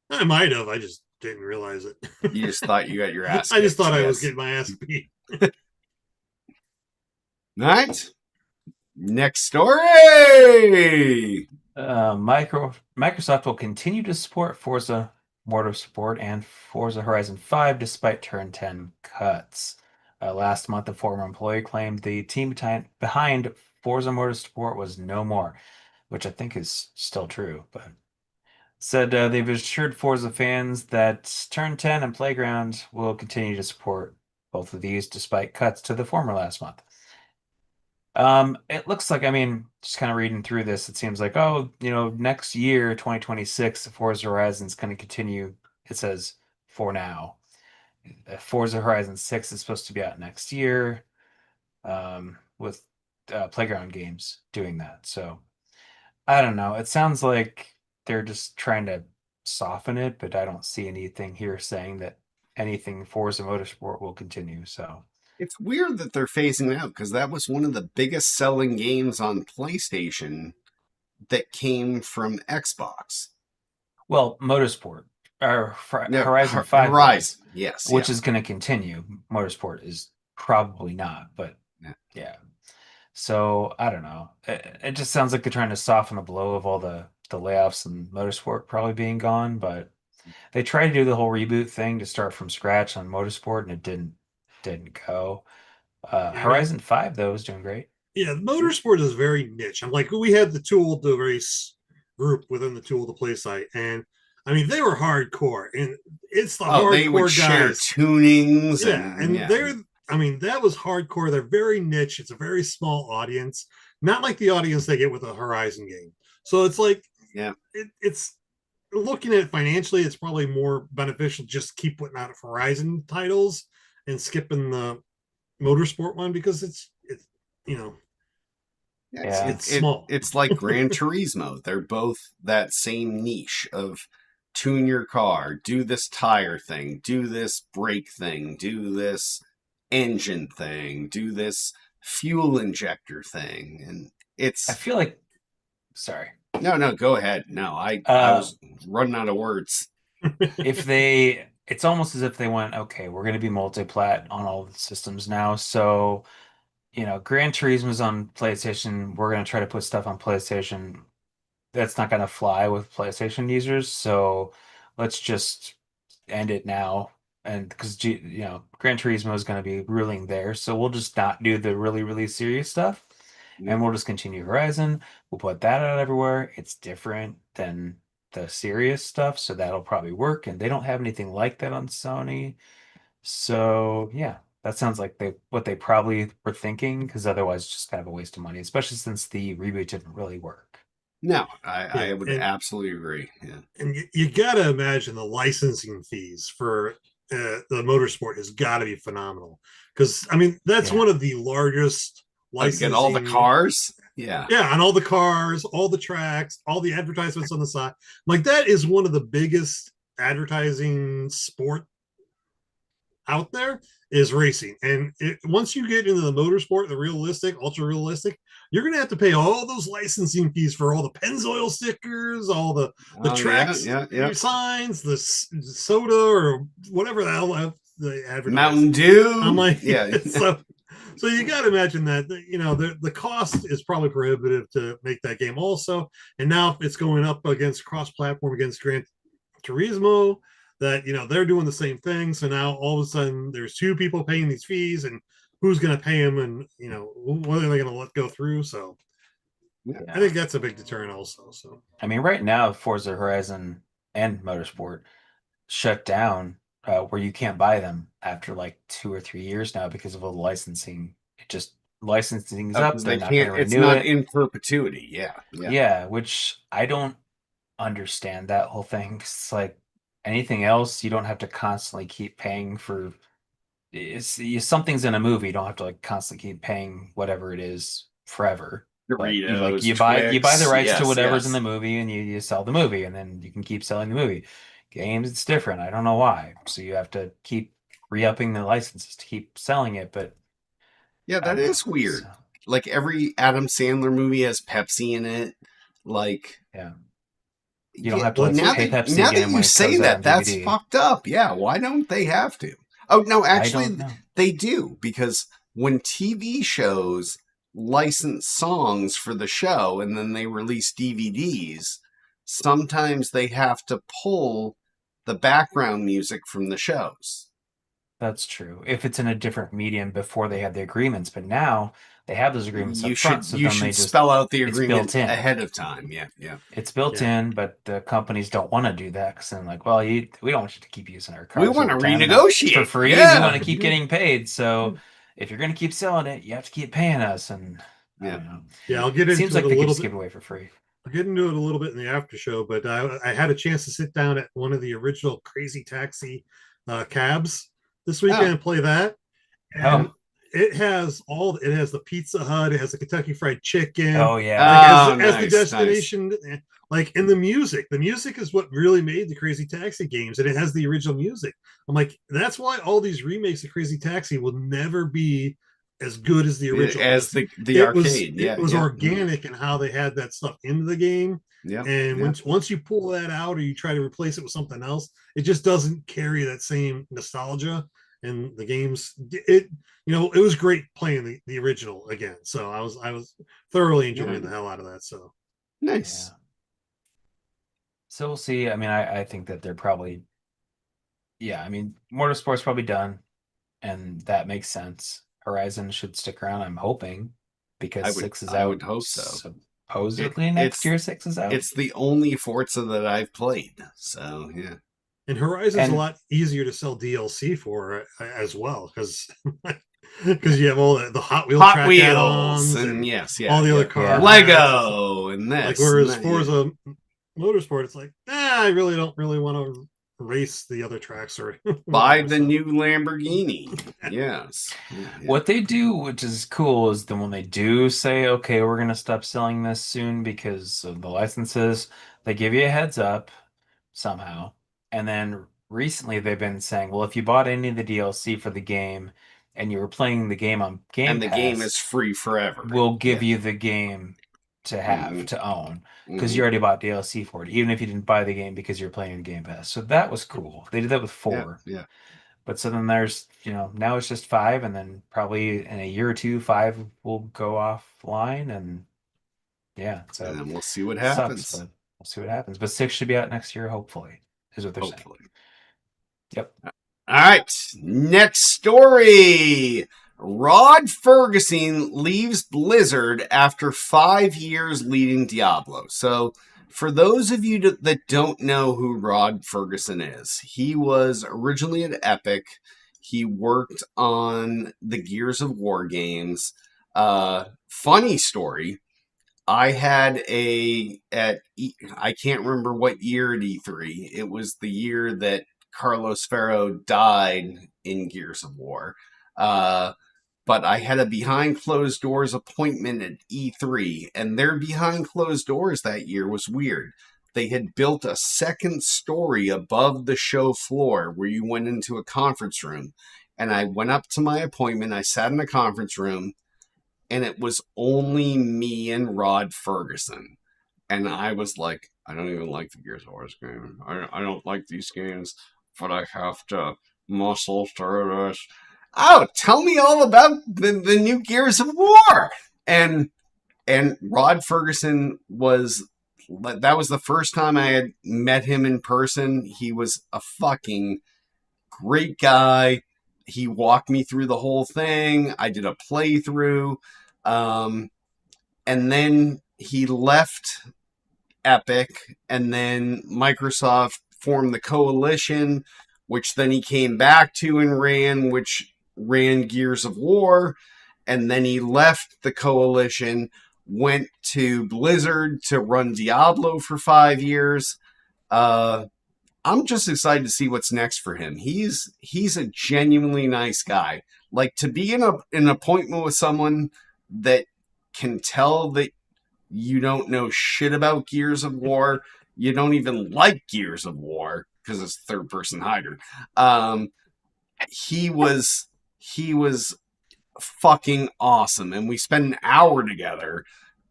I might have. I just didn't realize it. You just thought you got your ass I just kicked. thought I was Yes. getting my ass beat. All right. Next story. Microsoft will continue to support Forza Motorsport and Forza Horizon 5 despite Turn 10 cuts. Last month, a former employee claimed the team behind Forza Motorsport was no more, which I think is still true, but said they've assured Forza fans that Turn 10 and Playground will continue to support both of these despite cuts to the former last month. It looks like, I mean, just kind of reading through this, it seems like, oh, next year, 2026, Forza Horizon's going to continue. It says for now. Forza Horizon 6 is supposed to be out next year, with Playground Games doing that. So I don't know. It sounds like they're just trying to soften it, but I don't see anything here saying that anything Forza Motorsport will continue. So It's weird that they're phasing it out because that was one of the biggest selling games on PlayStation that came from Xbox. well, Motorsport or No, Horizon 5 was, Horizon. Yes, which yeah. is going to continue. Motorsport is probably not, but Yeah. yeah. So I don't know. It just sounds like they're trying to soften the blow of all the layoffs and Motorsport probably being gone, but they tried to do the whole reboot thing to start from scratch on Motorsport and it didn't go. Horizon 5 though is doing great. Yeah, motorsport is very niche. I'm like, we had the Tool to Race group within the Tool to Play site, and I mean, they were hardcore, and it's the Oh, they would hardcore share guys. tunings Yeah, and and yeah. they're, I mean, that was hardcore. They're very niche. It's a very small audience, not like the audience they get with a Horizon game. So it's like, Yeah. it's looking at it financially, it's probably more beneficial just keep putting out Horizon titles and skipping the motorsport one because it's you know Yes, Yeah. it's small. it's like Gran Turismo. They're both that same niche of tune your car, do this tire thing, do this brake thing, do this engine thing, do this fuel injector thing. And I it's feel like, sorry, no, go ahead. No, I uh, was running out of words. if they, it's almost as if they went, okay, we're going to be multi-plat on all the systems now. So, Gran Turismo's on PlayStation. We're going to try to put stuff on PlayStation. That's not going to fly with PlayStation users. So let's just end it now. And because, Gran Turismo is going to be ruling there. So we'll just not do the really, really serious stuff. And we'll just continue Horizon. We'll put that out everywhere. It's different than the serious stuff. So that'll probably work. And they don't have anything like that on Sony. So yeah, that sounds like what they probably were thinking, because otherwise it's just kind of a waste of money, especially since the reboot didn't really work. No, Yeah, I would absolutely agree. Yeah. and you got to imagine the licensing fees for the motorsport has got to be phenomenal because I mean that's Yeah. one of the largest Get all the licensing. cars. Yeah. Yeah, on all the cars, all the tracks, all the advertisements on the side. Like that is one of the biggest advertising sport out there is racing. And once you get into the motorsport, the realistic, ultra realistic, you're going to have to pay all those licensing fees for all the Pennzoil stickers, all the tracks, Yeah. signs, the soda or whatever the hell the advertising. Mountain Dew. I'm like, yeah. So you got to imagine that the cost is probably prohibitive to make that game also, and now it's going up against cross-platform against Gran Turismo that they're doing the same thing. So now all of a sudden there's two people paying these fees, and who's going to pay them, and what are they going to let go through? So Yeah. I think that's a big deterrent also. So I mean, right now, Forza Horizon and Motorsport shut down where you can't buy them after like 2 or 3 years now because of all the licensing. It just licensing's up. They're not going to It's renew not it. in perpetuity. Yeah. Yeah, which I don't understand that whole thing. 'Cause it's like anything else, you don't have to constantly keep paying for. Something's in a movie, you don't have to like constantly keep paying whatever it is forever. But Doritos, you buy the Twix, rights to whatever's in yes. the movie, and you sell the movie, and then you can keep selling the movie. Games, it's different. I don't know why. So you have to keep re-upping the licenses to keep selling it. But Yeah, I that don't know. is weird. So, Like every Adam Sandler movie has Pepsi in it. Like yeah, you don't have to well, like pay Pepsi now again that when you it say comes out that, on that's DVD. fucked up. Yeah, why don't they have to? Oh no, I actually don't know. they do because when TV shows license songs for the show and then they release DVDs, sometimes they have to pull the background music from the shows. That's true. If it's in a different medium before they have the agreements, but now they have those agreements You up front, should so then they just spell out the it's agreement built in. ahead of time. Yeah. It's built Yeah. in, but the companies don't want to do that because then, like, well, we don't want you to keep using our We cars want to over time renegotiate for free. Yeah. We want to keep getting paid. So if you're going to keep selling it, you have to keep paying us. And I don't know. Yeah, I'll get It seems into it like a they could little just give bit. it away for free. I'll get into it a little bit in the after show, but I had a chance to sit down at one of the original Crazy Taxi cabs this weekend and play that. And it has the Pizza Hut, it has the Kentucky Fried Chicken. Oh yeah. Like as the nice, destination. Like in the music is what really made the Crazy Taxi games, and it has the original music. I'm like, that's why all these remakes of Crazy Taxi will never be as good as the original. As the arcade. It was organic in how they had that stuff into the game. Yeah. And once you pull that out or you try to replace it with something else, it just doesn't carry that same nostalgia. And the games, it was great playing the original again. So I was thoroughly enjoying the hell out of that. So nice. Yeah. So we'll see. I mean, I think that they're probably, yeah. I mean, Motorsport's probably done, and that makes sense. Horizon should stick around. I'm hoping because 6 is out. I would hope so. Supposedly next year 6 is out. It's the only Forza that I've played, so yeah. And Horizon's a lot easier to sell DLC for as well, because you have all the Hot Wheels and yes, all the other cars, Lego, and this. Like whereas Forza Motorsport, it's like, I really don't want to race the other tracks or buy the new Lamborghini. Yes. What they do, which is cool, is then when they do say, okay, we're going to stop selling this soon because of the licenses, they give you a heads up somehow. And then recently they've been saying, well, if you bought any of the DLC for the game and you were playing the game on Game Pass, game is free forever, we'll give you the game to have, to own, because you already bought DLC for it, even if you didn't buy the game because you're playing in Game Pass. So that was cool. They did that with 4. Yeah. But so then there's, now it's just 5, and then probably in a year or two, 5 will go offline, and so and then we'll see what happens. We'll see what happens. But 6 should be out next year, hopefully, is what they're saying. Yep. All right. Next story. Rod Ferguson leaves Blizzard after 5 years leading Diablo. So, for those of you that don't know who Rod Ferguson is, he was originally at Epic. He worked on the Gears of War games. Funny story. I had I can't remember what year at E3. It was the year that Carlos Ferro died in Gears of War. But I had a behind closed doors appointment at E3, and their behind closed doors that year was weird. They had built a second story above the show floor where you went into a conference room. And I went up to my appointment. I sat in a conference room, and it was only me and Rod Ferguson. And I was like, I don't even like the Gears of War game. I don't like these games, but I have to muscle through this. Oh, tell me all about the new Gears of War. And Rod Ferguson that was the first time I had met him in person. He was a fucking great guy. He walked me through the whole thing. I did a playthrough. And then he left Epic, and then Microsoft formed the Coalition, which then he came back to and ran Gears of War, and then he left the Coalition, went to Blizzard to run Diablo for 5 years. I'm just excited to see what's next for him. He's a genuinely nice guy. Like, to be in an appointment with someone that can tell that you don't know shit about Gears of War, you don't even like Gears of War because it's third person hider. He was fucking awesome, and we spent an hour together,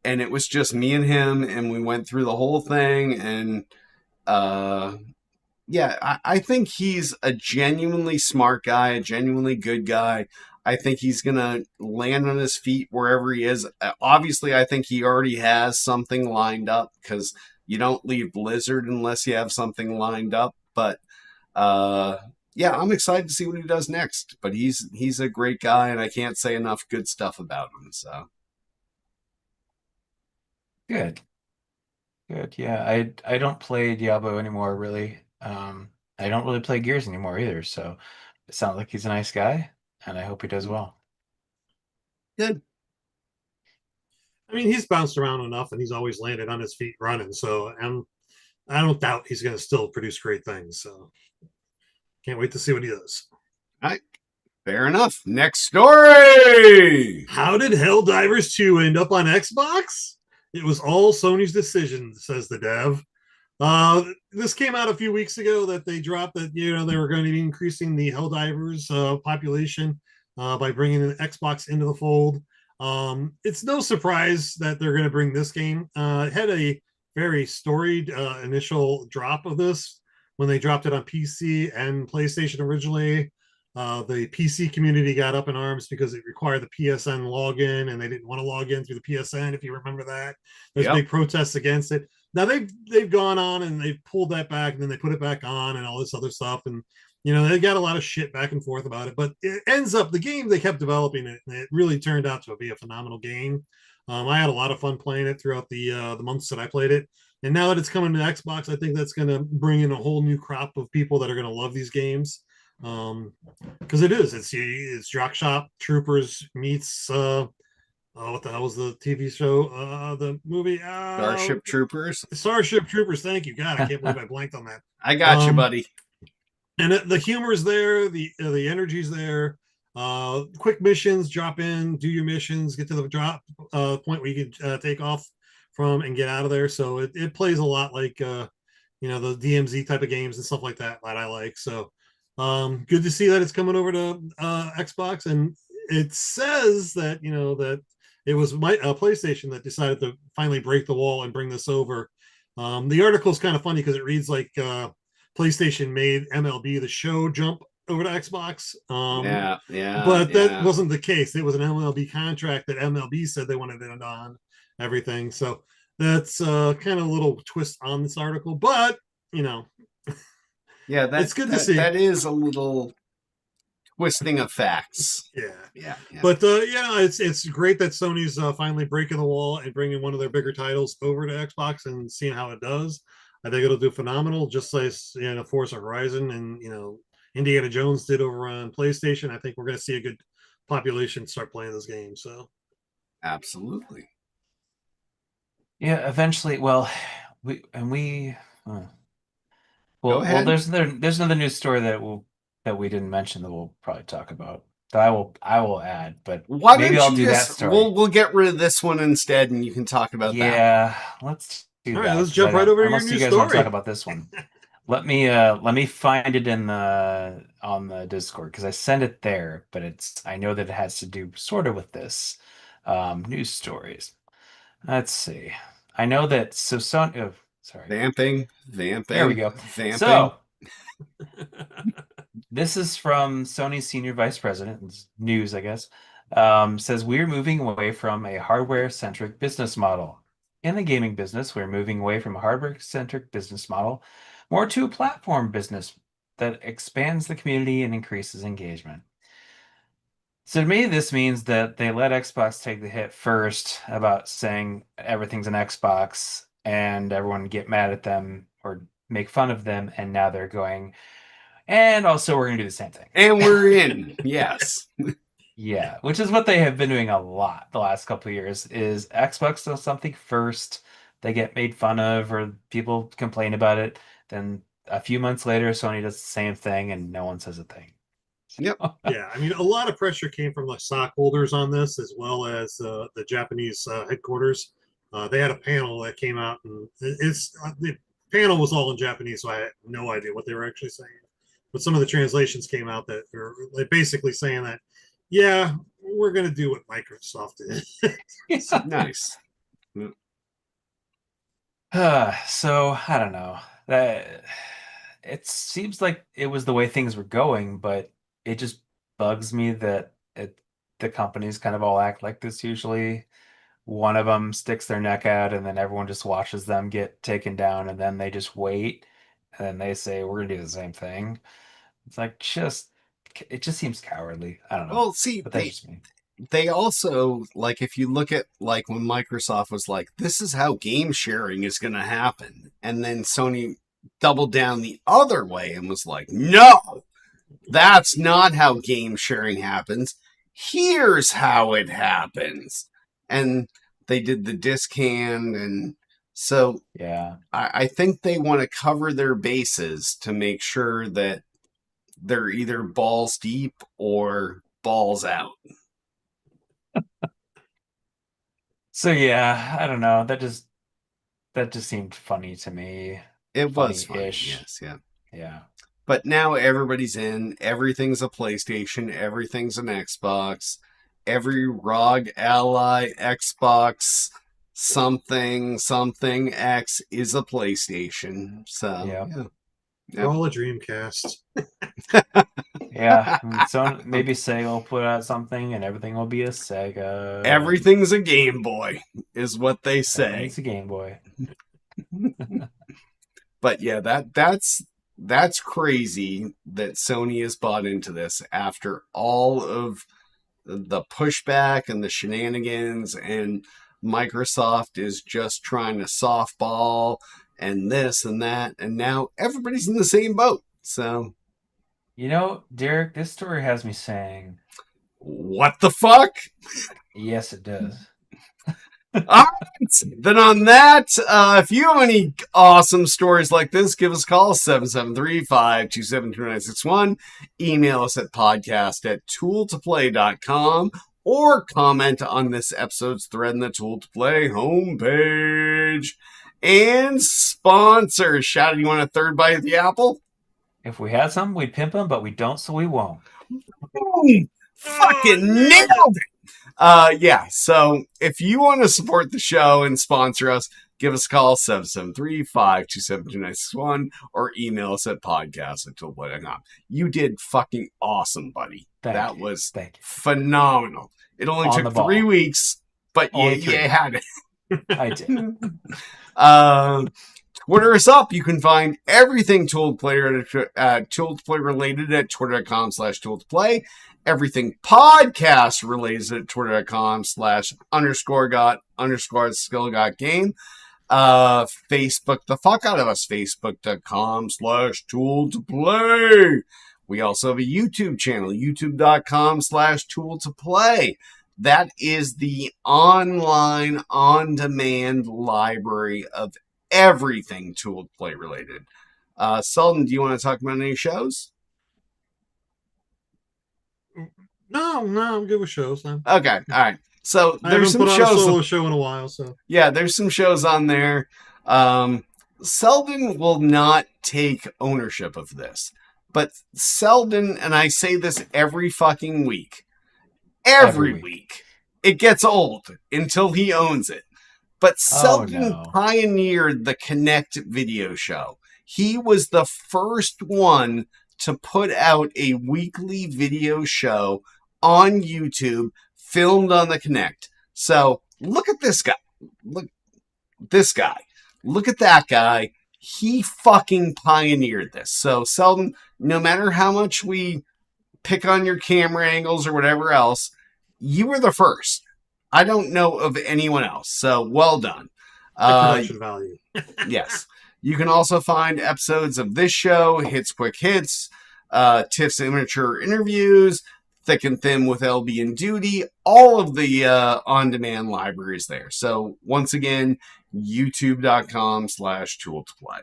and it was just me and him, and we went through the whole thing. And I think he's a genuinely smart guy, a genuinely good guy. I think he's gonna land on his feet wherever he is. Obviously, I think he already has something lined up, because you don't leave Blizzard unless you have something lined up. But I'm excited to see what he does next. But he's a great guy, and I can't say enough good stuff about him. So good. Yeah, I don't play Diablo anymore, really. I don't really play Gears anymore either. So it sounds like he's a nice guy, and I hope he does well. Good. I mean, he's bounced around enough, and he's always landed on his feet running. So I don't doubt he's going to still produce great things. So can't wait to see what he does. All right. Fair enough. Next story. How did Helldivers 2 end up on Xbox? It was all Sony's decision, says the dev. This came out a few weeks ago that they dropped that, they were going to be increasing the Helldivers population by bringing an Xbox into the fold. It's no surprise that they're going to bring this game. It had a very storied initial drop of this when they dropped it on PC and PlayStation originally. The PC community got up in arms because it required the PSN login, and they didn't want to log in through the PSN, if you remember that. There's big protests against it. Now they've gone on and they've pulled that back, and then they put it back on and all this other stuff. And They got a lot of shit back and forth about it, but it ends up the game they kept developing it, and it really turned out to be a phenomenal game. I had a lot of fun playing it throughout the months that I played it, and now that it's coming to Xbox, I think that's going to bring in a whole new crop of people that are going to love these games. Because it's Drop Shop Troopers meets what the hell was the TV show? The movie Starship Troopers. Starship Troopers. Thank you, God. I can't believe I blanked on that. I got you, buddy. And the humor's there, the energy's there. Quick missions, drop in, do your missions, get to the drop point where you can take off from and get out of there. So it plays a lot like the DMZ type of games and stuff like that I like. So good to see that it's coming over to Xbox, and it says that that it was PlayStation that decided to finally break the wall and bring this over. The article is kind of funny because it reads like PlayStation made MLB The Show jump over to Xbox. But that wasn't the case. It was an MLB contract that MLB said they wanted it on everything. So that's kind of a little twist on this article, but yeah, it's good to see. That is a little twisting of facts. Yeah. But it's great that Sony's finally breaking the wall and bringing one of their bigger titles over to Xbox and seeing how it does. I think it'll do phenomenal, just like Forza Horizon and Indiana Jones did over on PlayStation. I think we're going to see a good population start playing this game. So, absolutely. Yeah, eventually. Well, Go ahead. There's another news story that we didn't mention that we'll probably talk about. That I will add, but maybe I'll do that story. We'll get rid of this one instead, and you can talk about that. Yeah, let's do that. All right, let's jump right over to your unless new you guys story. want to talk about this one. Let me find it on the Discord because I sent it there, but I know that it has to do sort of with this news stories. Let's see. I know that sorry. Vamping. There we go. Vamping. So this is from Sony's senior vice president. It's news, I guess. Says we're moving away from a hardware-centric business model. In the gaming business, we're moving away from a hardware-centric business model more to a platform business that expands the community and increases engagement. So to me, this means that they let Xbox take the hit first about saying everything's an Xbox and everyone get mad at them or make fun of them, and now they're going, and also we're going to do the same thing. And we're in, yes. Yeah, which is what they have been doing a lot the last couple of years, is Xbox does something first, they get made fun of or people complain about it, then a few months later, Sony does the same thing and no one says a thing. Yep. Yeah, I mean, a lot of pressure came from the stockholders on this, as well as the Japanese headquarters. They had a panel that came out, and the panel was all in Japanese, so I had no idea what they were actually saying. But some of the translations came out that were basically saying that, yeah, we're going to do what Microsoft did. Nice. So I don't know. It seems like it was the way things were going, but it just bugs me that the companies kind of all act like this usually. One of them sticks their neck out and then everyone just watches them get taken down and then they just wait and then they say we're gonna do the same thing. It's like it just seems cowardly. I don't know. Well, see, but that's just me. They also, like, if you look at, like, when Microsoft was like, this is how game sharing is going to happen. And then Sony doubled down the other way and was like, no, that's not how game sharing happens. Here's how it happens. And they did the disc hand. And so yeah, I think they want to cover their bases to make sure that they're either balls deep or balls out. So yeah, I don't know. That just seemed funny to me. It was funny, Funny-ish. yes, yeah. Yeah. But now everybody's in. Everything's a PlayStation. Everything's an Xbox. Every ROG Ally Xbox something X is a PlayStation. So Yeah. We're all a Dreamcast. Yeah. So maybe Sega will put out something and everything will be a Sega. Everything's a Game Boy, is what they say. It's a Game Boy. But yeah, that's that's crazy that Sony has bought into this after all of the pushback and the shenanigans, and Microsoft is just trying to softball and this and that, and now everybody's in the same boat. So, Derek, this story has me saying, what the fuck? yes, it does. All right. Then on that, if you have any awesome stories like this, give us a call, 773-527-2961. Email us at podcast@tooltoplay.com or comment on this episode's thread in the Tool to Play homepage. And sponsor. Shadow, you want a third bite of the apple? If we had some, we'd pimp them, but we don't, so we won't. Boom! Fucking nailed it! Yeah, so if you want to support the show and sponsor us, give us a call, 773-527-2961, or email us at podcast@toolplay.com. You did fucking awesome, buddy. That was phenomenal. It only took 3 weeks, but you had it. I did. Twitter us up. You can find everything Tool to Play related at twitter.com/tool-to-play. Everything podcast related at twitter.com/_got_skill-got-game. Facebook the fuck out of us. Facebook.com/tool-to-play. We also have a YouTube channel, youtube.com/tool-to-play. That is the online, on-demand library of everything Tool to Play related. Selden, do you want to talk about any shows? No, I'm good with shows now. Okay, all right. So there's some shows. I haven't put on a solo show in a while, so yeah, there's some shows on there. Selden will not take ownership of this, but Selden, and I say this every fucking week, every week, it gets old until he owns it. But Selden pioneered the Kinect video show. He was the first one to put out a weekly video show on YouTube filmed on the Kinect. So look at this guy. Look at that guy. He fucking pioneered this. So Selden, no matter how much we pick on your camera angles or whatever else, you were the first. I don't know of anyone else. So well done. Production value. Yes. You can also find episodes of this show, Hits Quick Hits, Tiff's Immature Interviews, Thick and Thin with LB and Duty, all of the on-demand libraries there. So once again, youtube.com/tool-to-play.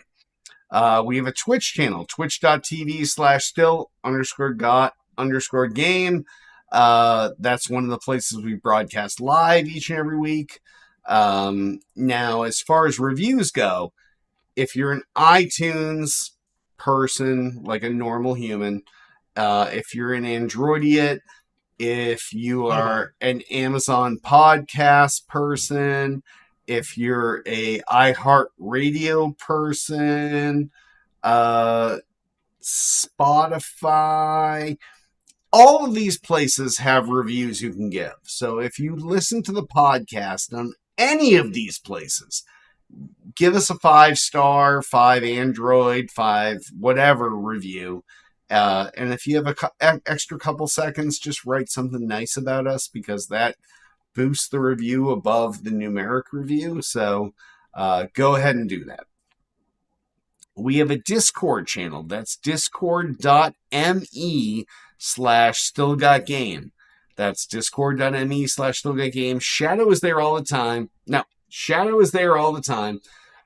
We have a Twitch channel, twitch.tv/still_got_game. That's one of the places we broadcast live each and every week. Now, as far as reviews go, if you're an iTunes person, like a normal human, if you're an Androidiot, if you are an Amazon podcast person, if you're a iHeartRadio person, Spotify, all of these places have reviews you can give. So if you listen to the podcast on any of these places, give us a 5-star, 5 Android, 5 whatever review. And if you have an extra couple seconds, just write something nice about us, because that boosts the review above the numeric review. So go ahead and do that. We have a Discord channel. That's discord.me/stillgotgame. That's discord.me/stillgotgame. Shadow is there all the time. No, Shadow is there all the time.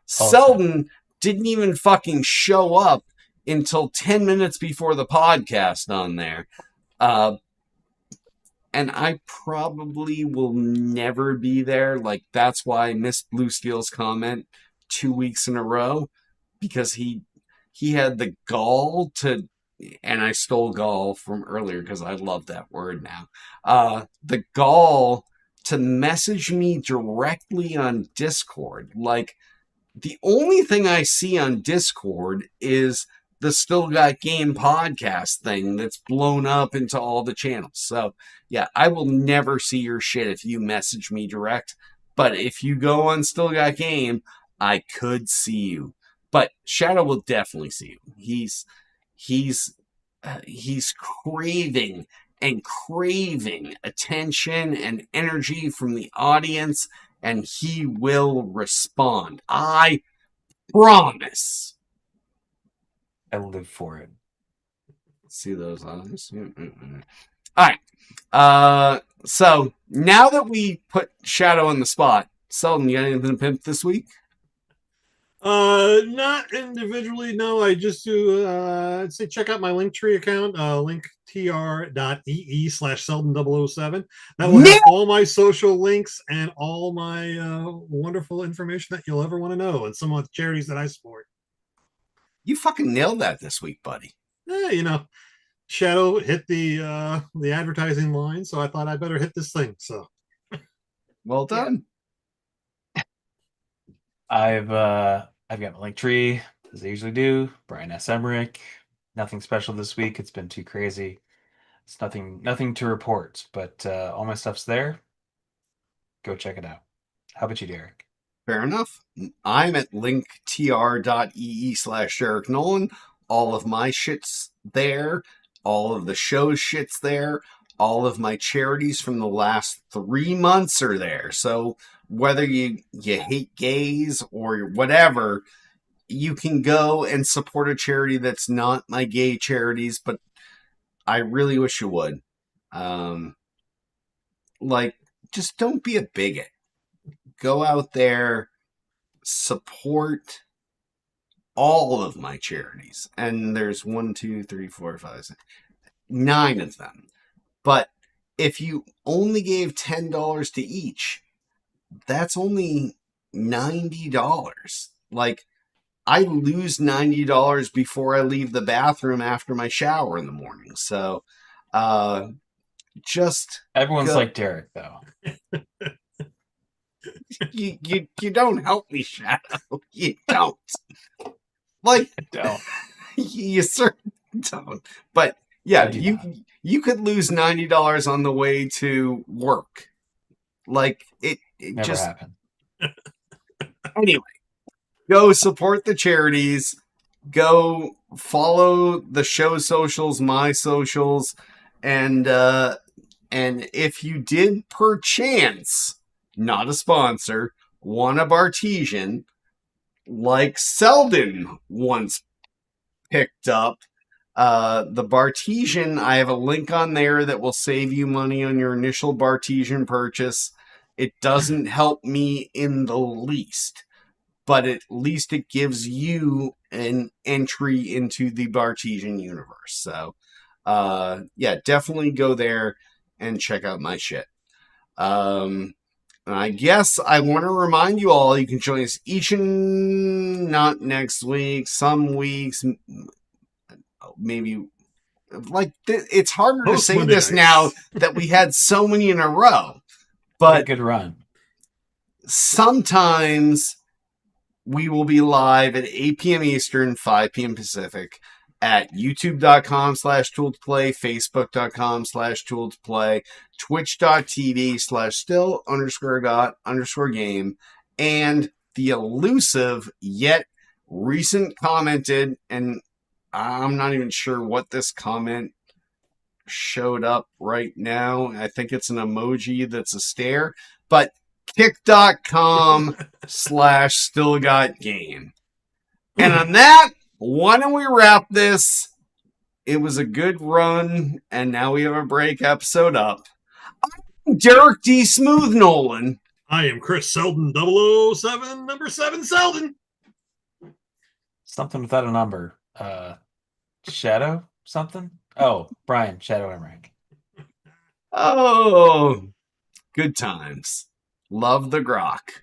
Selden didn't even fucking show up until 10 minutes before the podcast on there. And I probably will never be there. Like, that's why I missed Bluesteel's comment 2 weeks in a row, because he had the gall to, and I stole gall from earlier because I love that word now. The gall to message me directly on Discord. Like, the only thing I see on Discord is the Still Got Game podcast thing that's blown up into all the channels. So yeah, I will never see your shit if you message me direct. But if you go on Still Got Game, I could see you. But Shadow will definitely see you. He's craving and craving attention and energy from the audience, and he will respond. I promise. I live for it. See those eyes? All right. So now that we put Shadow on the spot, Selden, you got anything to pimp this week? Not individually. No, I just do. Say check out my Linktree account. linktr.ee/Selden007. That will have all my social links and all my wonderful information that you'll ever want to know, and some of the charities that I support. You fucking nailed that this week, buddy. Yeah, Shadow hit the advertising line, so I thought I better hit this thing. So, well done. I've got my Linktree, as I usually do. Brian S. Emmerich. Nothing special this week. It's been too crazy. It's nothing to report, but all my stuff's there. Go check it out. How about you, Derek? Fair enough. I'm at linktr.ee/Derek Nolan. All of my shit's there. All of the show's shit's there. All of my charities from the last 3 months are there. So whether you hate gays or whatever, you can go and support a charity that's not my gay charities, but I really wish you would. Just don't be a bigot. Go out there, support all of my charities. And there's 1, 2, 3, 4, 5, 6, 9 of them. But if you only gave $10 to each, that's only $90. Like, I lose $90 before I leave the bathroom after my shower in the morning. So, just everyone's like Derek, though. you don't help me, Shadow. You don't. Like, don't. You certainly don't. But yeah, you could lose $90 on the way to work. Like it Never just happened. Anyway, go support the charities. Go follow the show socials, my socials, and if you did perchance, not a sponsor, want a Bartesian, like Selden once picked up, the Bartesian, I have a link on there that will save you money on your initial Bartesian purchase. It doesn't help me in the least, but at least it gives you an entry into the Bartesian universe. So, yeah, definitely go there and check out my shit. I guess I want to remind you all, you can join us each and not next week, some weeks, maybe like it's harder to say this now that we had so many in a row, but a good run. Sometimes we will be live at 8 p.m. Eastern, 5 p.m. Pacific at youtube.com/tool2play, facebook.com/tool2play, twitch.tv/still_got_game, and the elusive yet recent commented, and I'm not even sure what this comment showed up right now. I think it's an emoji that's a stare, but kick.com/stillgotgame. And on that, why don't we wrap this? It was a good run, and now we have a break episode up. I'm Derek D. Smooth Nolan. I am Chris Selden 007, number 7 Selden. Something without a number. Shadow something? Oh, Brian, Shadow Emmerich. Oh, good times. Love the grok.